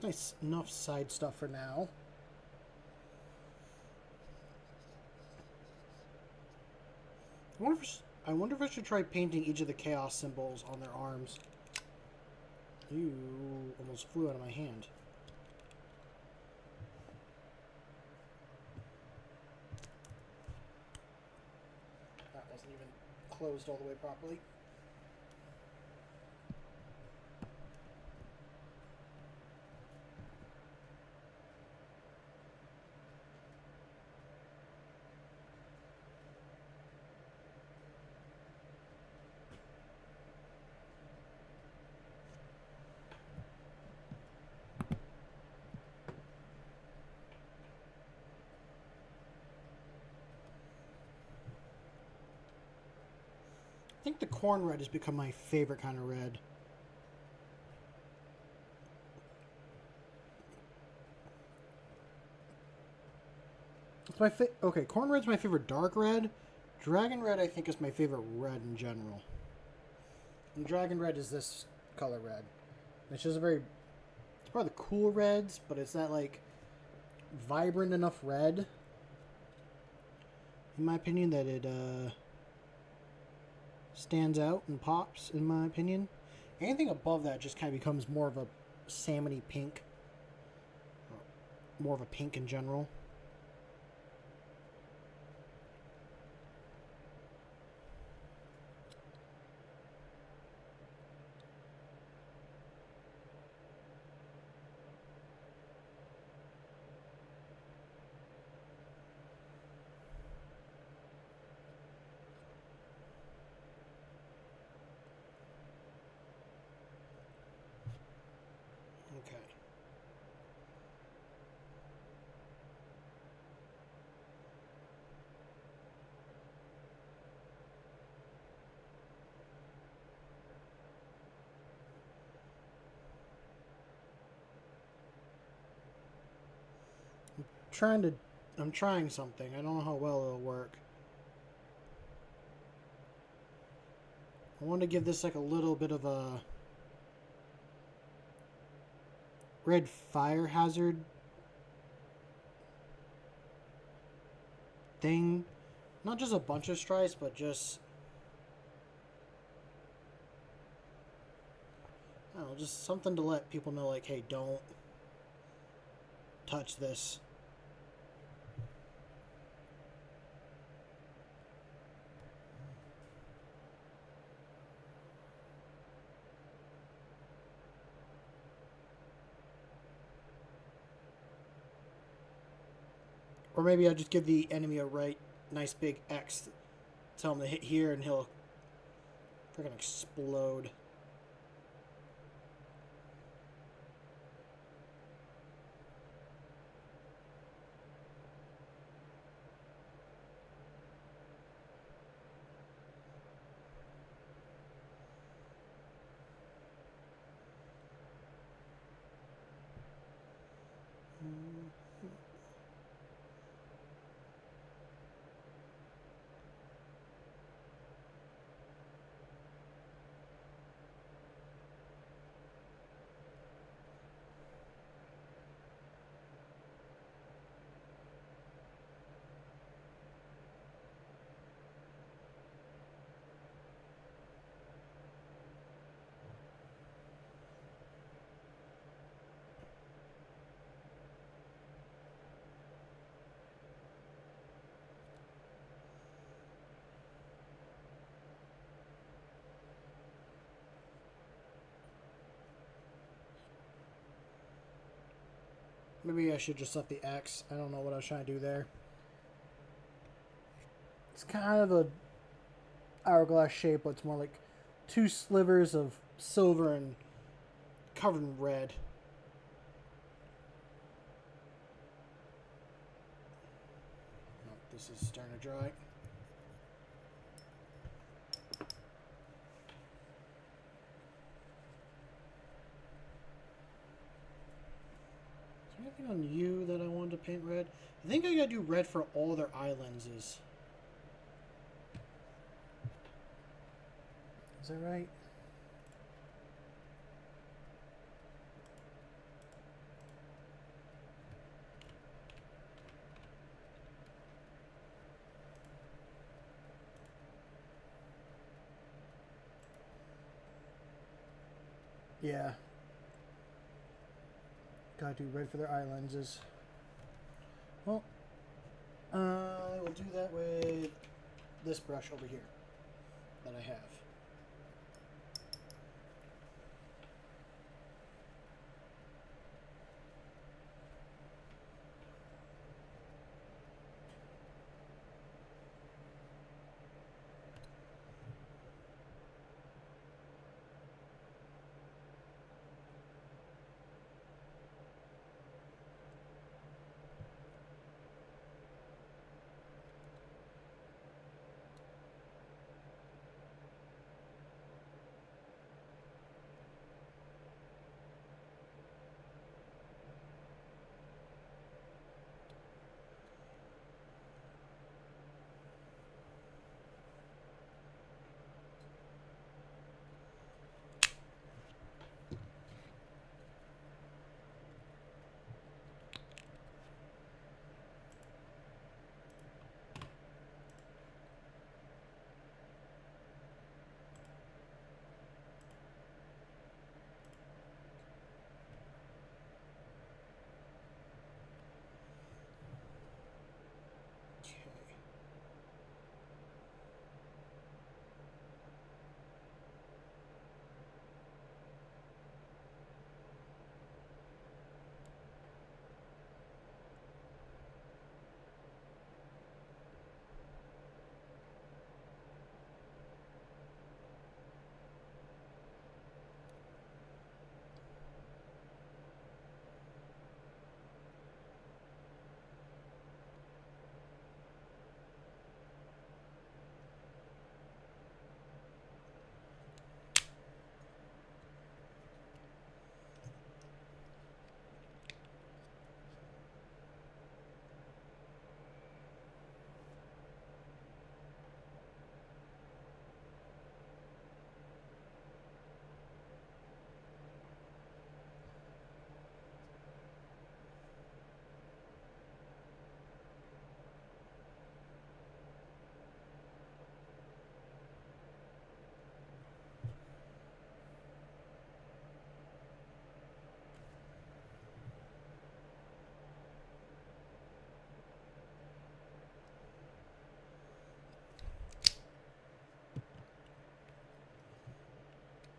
It's nice enough side stuff for now. I wonder if I should try painting each of the chaos symbols on their arms. Ew, almost flew out of my hand. That wasn't even closed all the way properly. I think the corn red has become my favorite kind of red. It's my okay, corn red's my favorite dark red. Dragon red, I think, is my favorite red in general. And dragon red is this color red. It's just a very... It's probably the cool reds, but it's that, like, vibrant enough red, in my opinion, that it, stands out and pops, in my opinion. Anything above that just kind of becomes more of a salmony pink. More of a pink in general. Okay. I'm trying something. I don't know how well it'll work. I want to give this like a little bit of a red fire hazard thing. Not just a bunch of stripes, but just... I don't know, just something to let people know, like, hey, don't touch this. Or maybe I'll just give the enemy a nice big X. Tell him to hit here and he'll freaking explode. Maybe I should just let the X. I don't know what I was trying to do there. It's kind of a hourglass shape, but it's more like two slivers of silver and covered in red. Oh, this is starting to dry. Anything on you that I wanted to paint red? I think I gotta do red for all their eye lenses. Is that right? Yeah. Gotta do red for their eye lenses. Well, we'll do that with this brush over here that I have.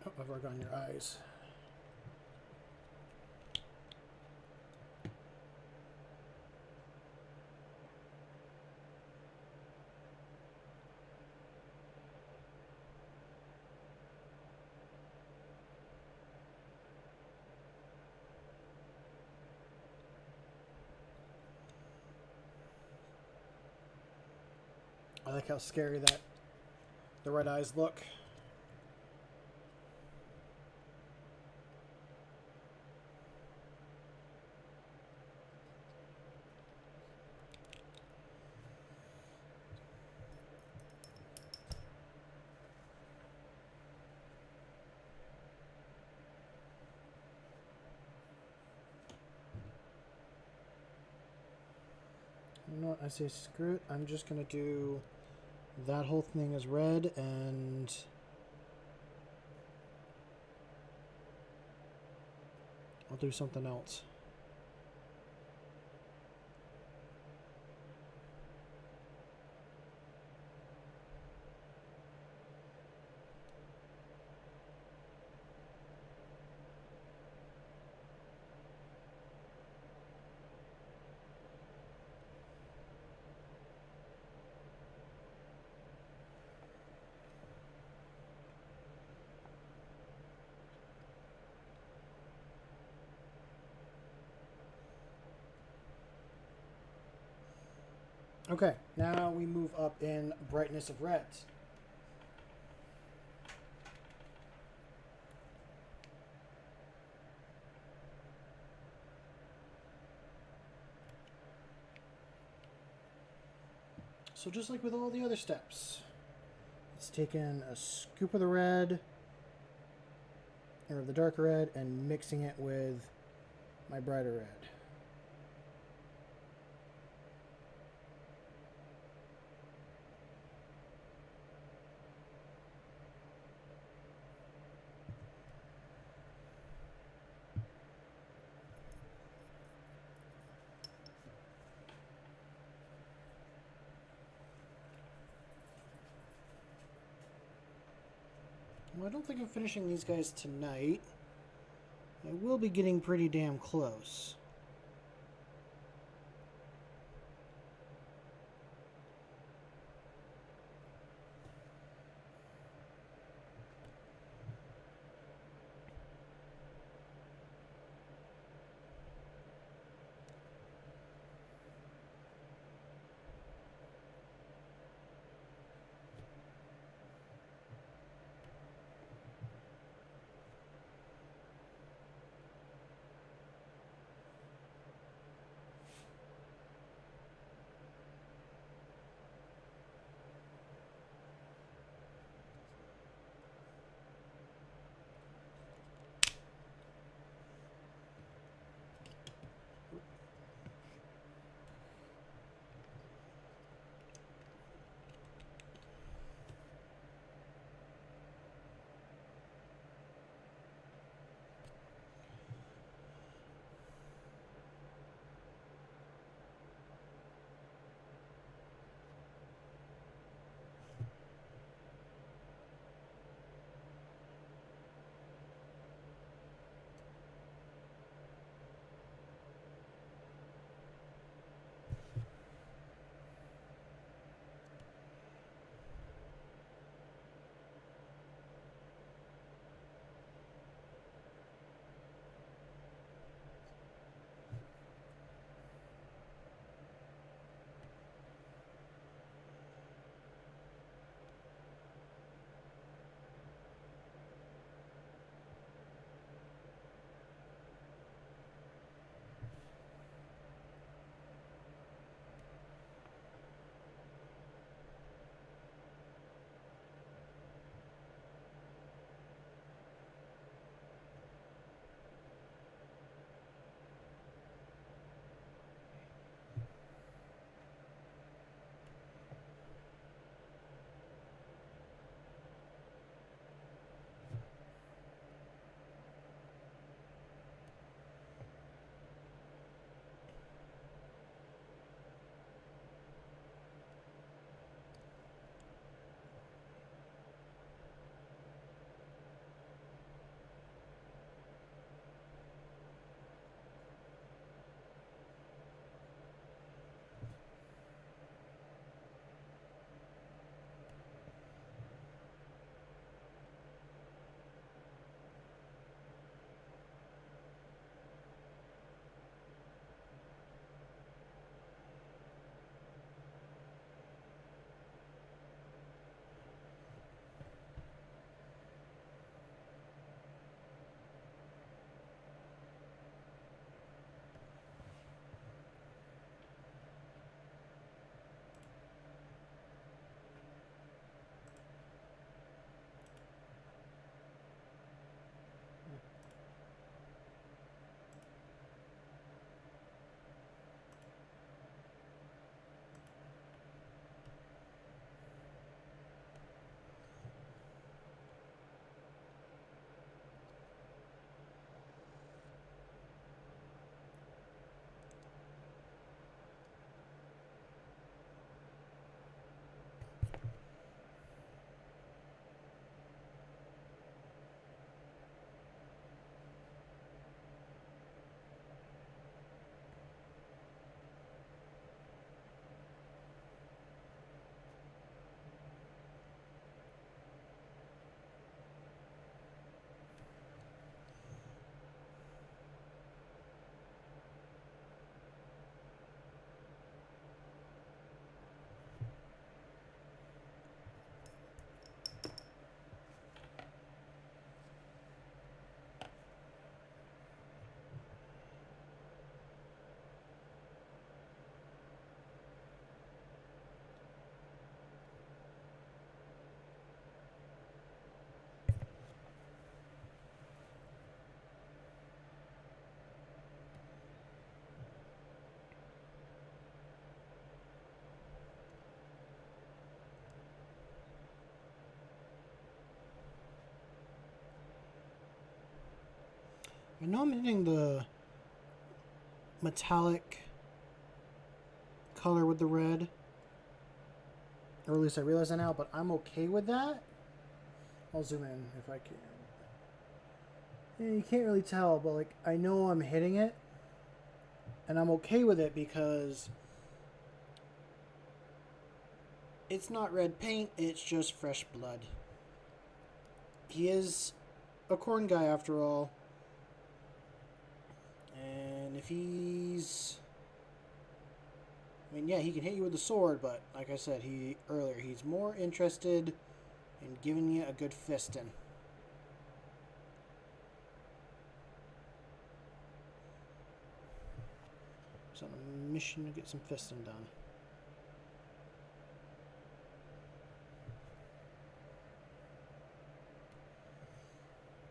Oh, I've worked on your eyes. I like how scary that the red eyes look. You know what? I say screw it. I'm just gonna do that whole thing as red, and I'll do something else. Okay, now we move up in brightness of reds. So just like with all the other steps, let's take in a scoop of the red, or the darker red, and mixing it with my brighter red. Well, I don't think I'm finishing these guys tonight. I will be getting pretty damn close. I know I'm hitting the metallic color with the red. Or at least I realize that now, but I'm okay with that. I'll zoom in if I can. Yeah, you can't really tell, but like I know I'm hitting it, and I'm okay with it because it's not red paint, it's just fresh blood. He is a corn guy after all. And if he's... I mean, yeah, he can hit you with a sword, but like I said earlier, he's more interested in giving you a good fisting. He's on a mission to get some fisting done.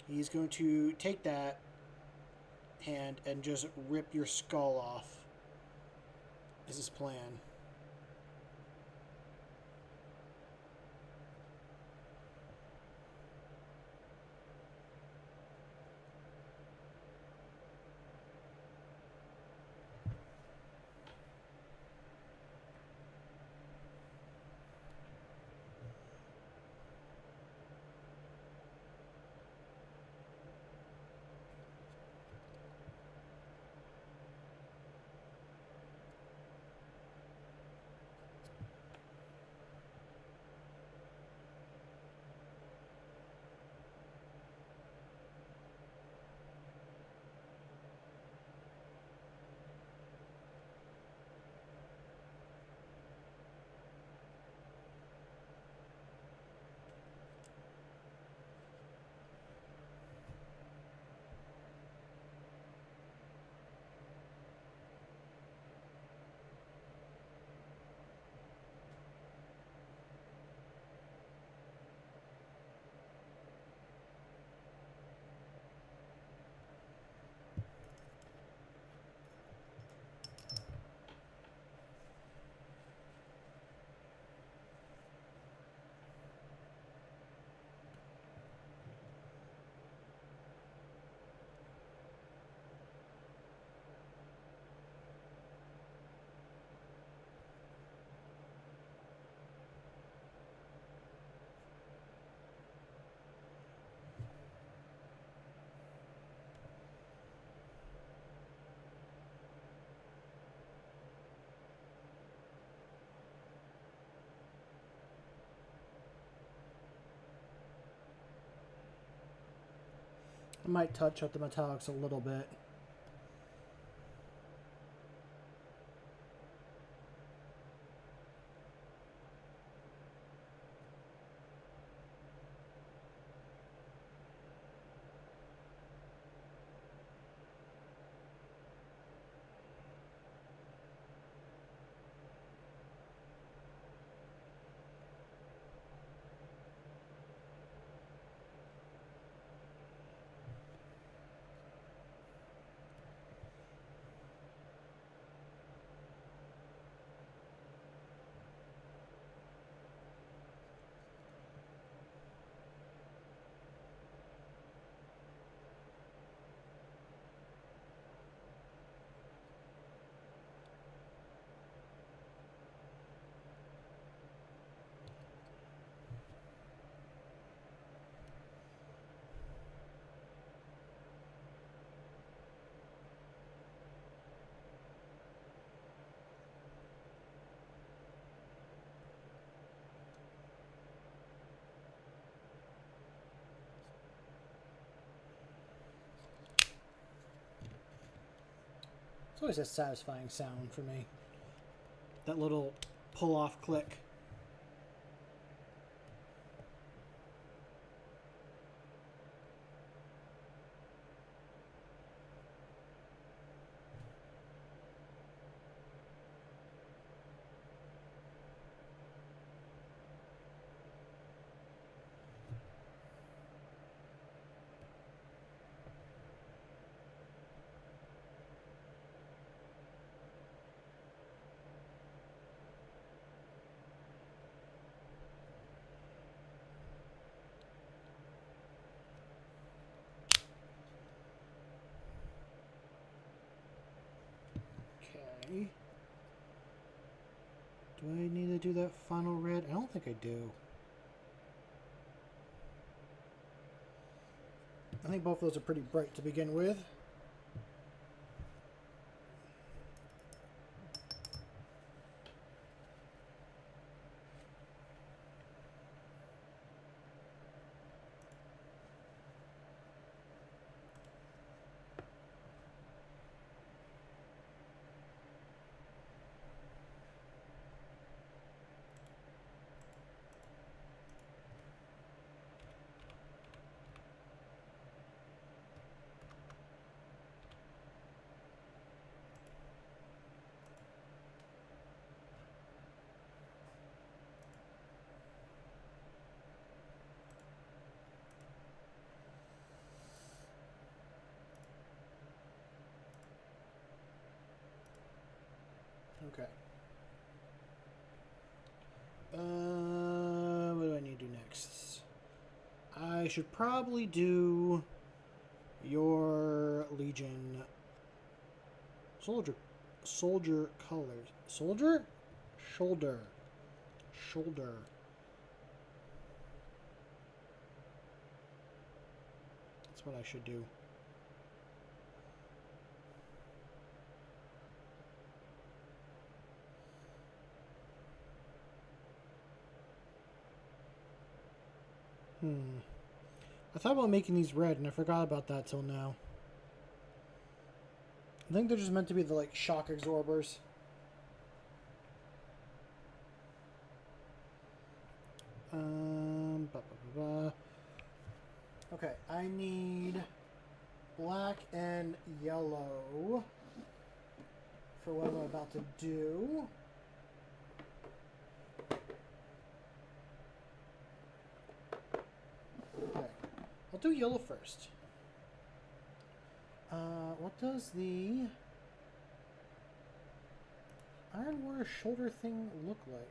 He's going to take that hand and just rip your skull off. Is his plan. I might touch up the metallics a little bit. It's always a satisfying sound for me. That little pull-off click. Okay. Do I need to do that final red? I don't think I do. I think both those are pretty bright to begin with. Okay. What do I need to do next? I should probably do your Legion soldier colors. Soldier? Shoulder. That's what I should do. I thought about making these red, and I forgot about that till now. I think they're just meant to be the, like, shock absorbers. Okay, I need black and yellow for what I'm about to do. Okay, I'll do yellow first. What does the Iron Warrior shoulder thing look like?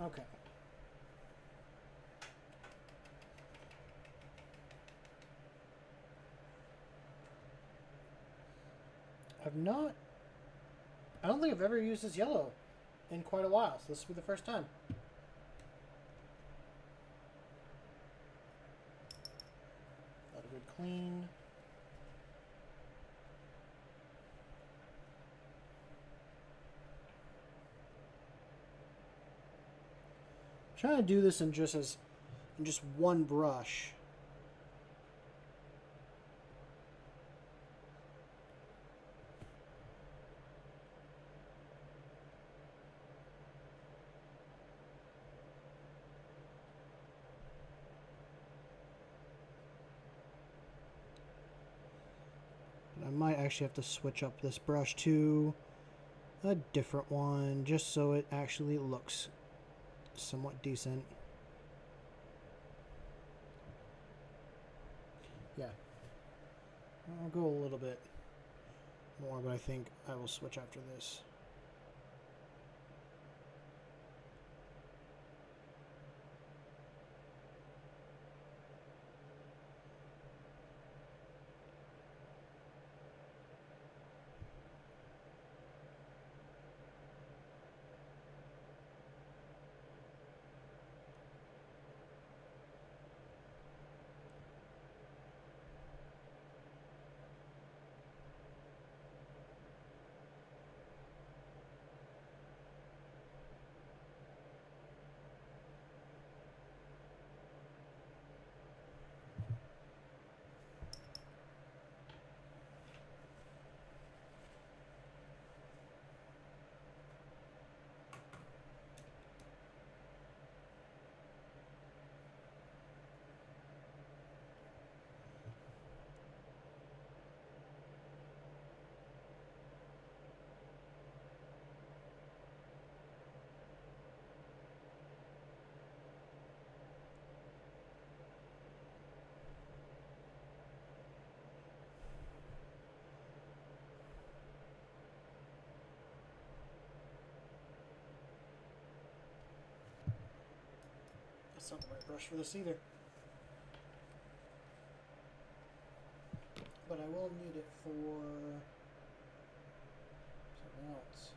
Okay. I don't think I've ever used this yellow in quite a while, so this will be the first time. Let a good clean. I'm trying to do this in just one brush. I might actually have to switch up this brush to a different one just so it actually looks somewhat decent. Yeah. I'll go a little bit more, but I think I will switch after this. That's not the right brush for this either. but I will need it for something else.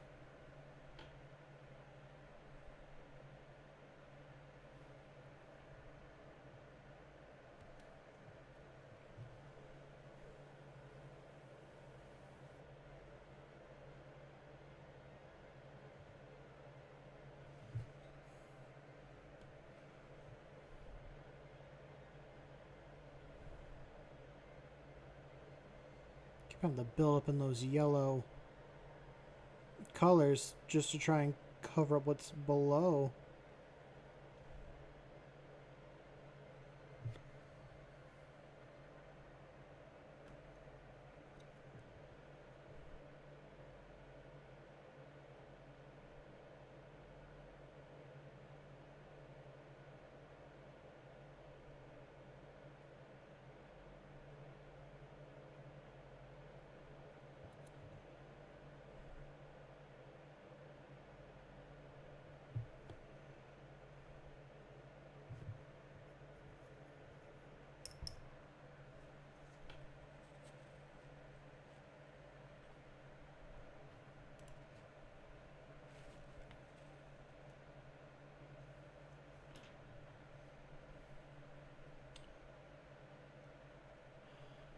Keep having to build up in those yellow colors just to try and cover up what's below.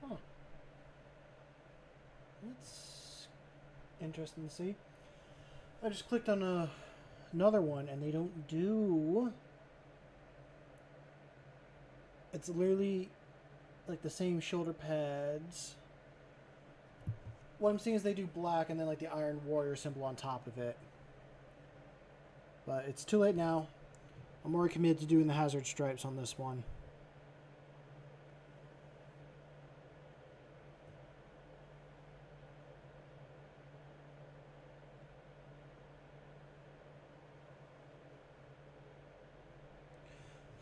Huh. That's interesting to see. I just clicked on another one and they don't do... It's literally like the same shoulder pads. What I'm seeing is they do black and then like the Iron Warrior symbol on top of it. But it's too late now. I'm already committed to doing the hazard stripes on this one.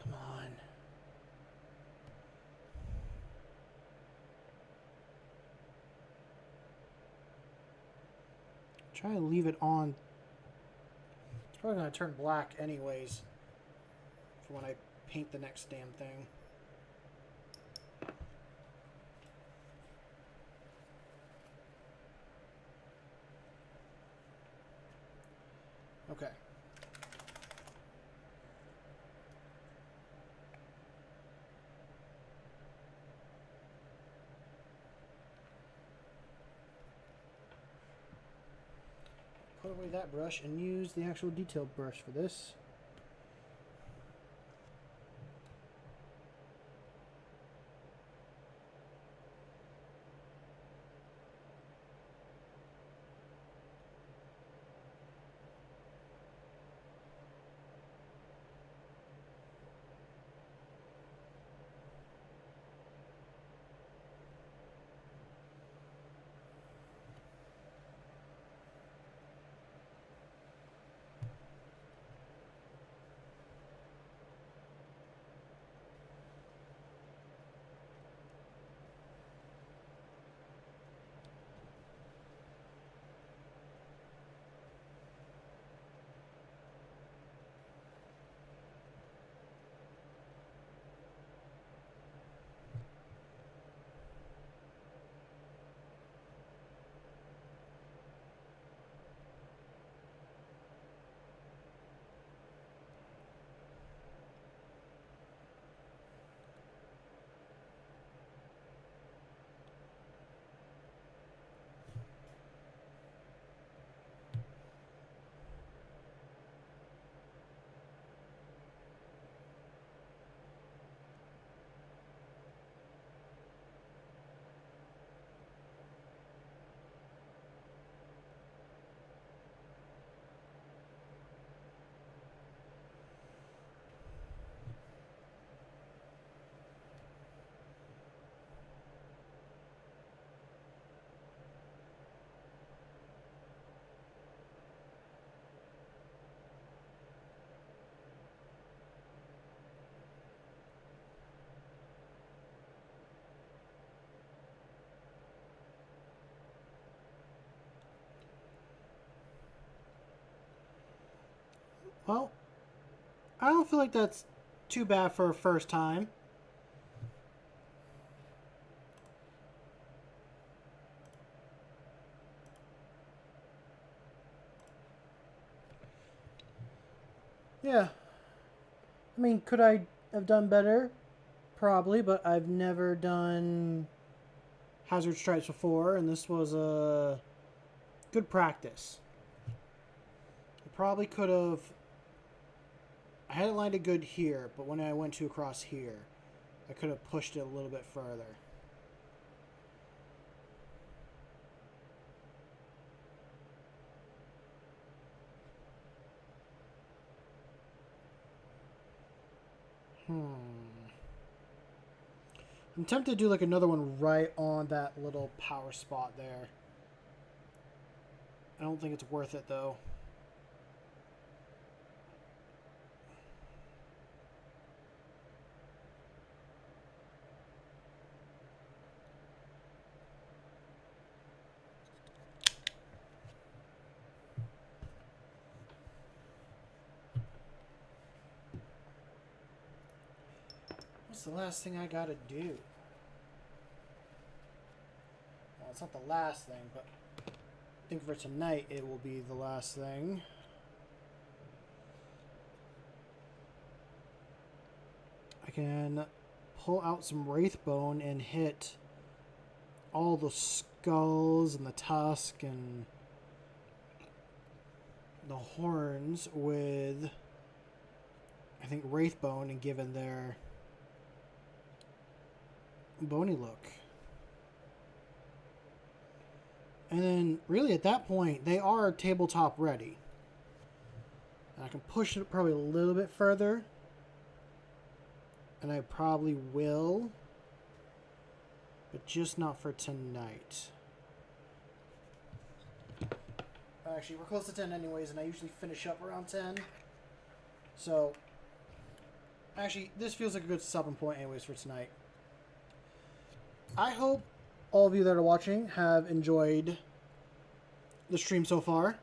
Come on. Try to leave it on. It's probably going to turn black anyways for when I paint the next damn thing. Okay. Put away that brush and use the actual detail brush for this. Well, I don't feel like that's too bad for a first time. Yeah. I mean, could I have done better? Probably, but I've never done hazard stripes before, and this was a good practice. I probably could have. I had it landed good here, but when I went to across here, I could have pushed it a little bit further. I'm tempted to do like another one right on that little power spot there. I don't think it's worth it though. What's the last thing I gotta do? Well, it's not the last thing, but I think for tonight it will be the last thing. I can pull out some wraith bone and hit all the skulls and the tusk and the horns with, I think, wraith bone, and given their bony look. And then really at that point they are tabletop ready, and I can push it probably a little bit further, and I probably will, but just not for tonight. Actually, we're close to 10 anyways, and I usually finish up around 10, so actually this feels like a good stopping point anyways for tonight. I hope all of you that are watching have enjoyed the stream so far.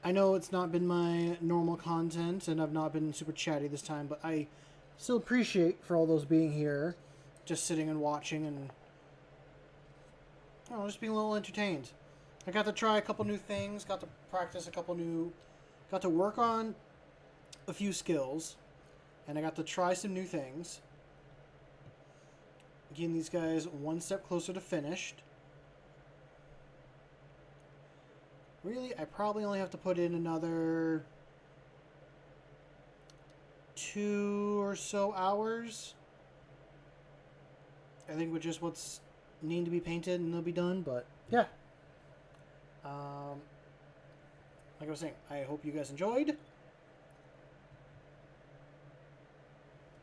I know it's not been my normal content, and I've not been super chatty this time, but I still appreciate for all those being here, just sitting and watching, and I don't know, just being a little entertained. I got to try a couple new things, got to practice a couple new, got to work on a few skills, and I got to try some new things. Getting these guys one step closer to finished. Really, I probably only have to put in another 2 or so hours. I think with just what's needing to be painted, and they'll be done. But yeah, like I was saying, I hope you guys enjoyed.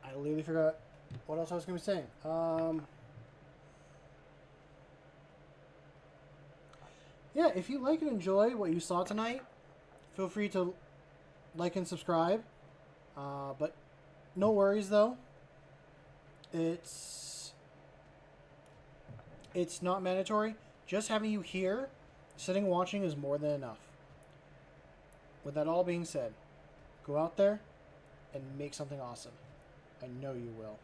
I literally forgot what else I was going to be saying. Yeah, if you like and enjoy what you saw tonight, feel free to like and subscribe. But no worries though. It's not mandatory. Just having you here, sitting watching, is more than enough. With that all being said, go out there and make something awesome. I know you will.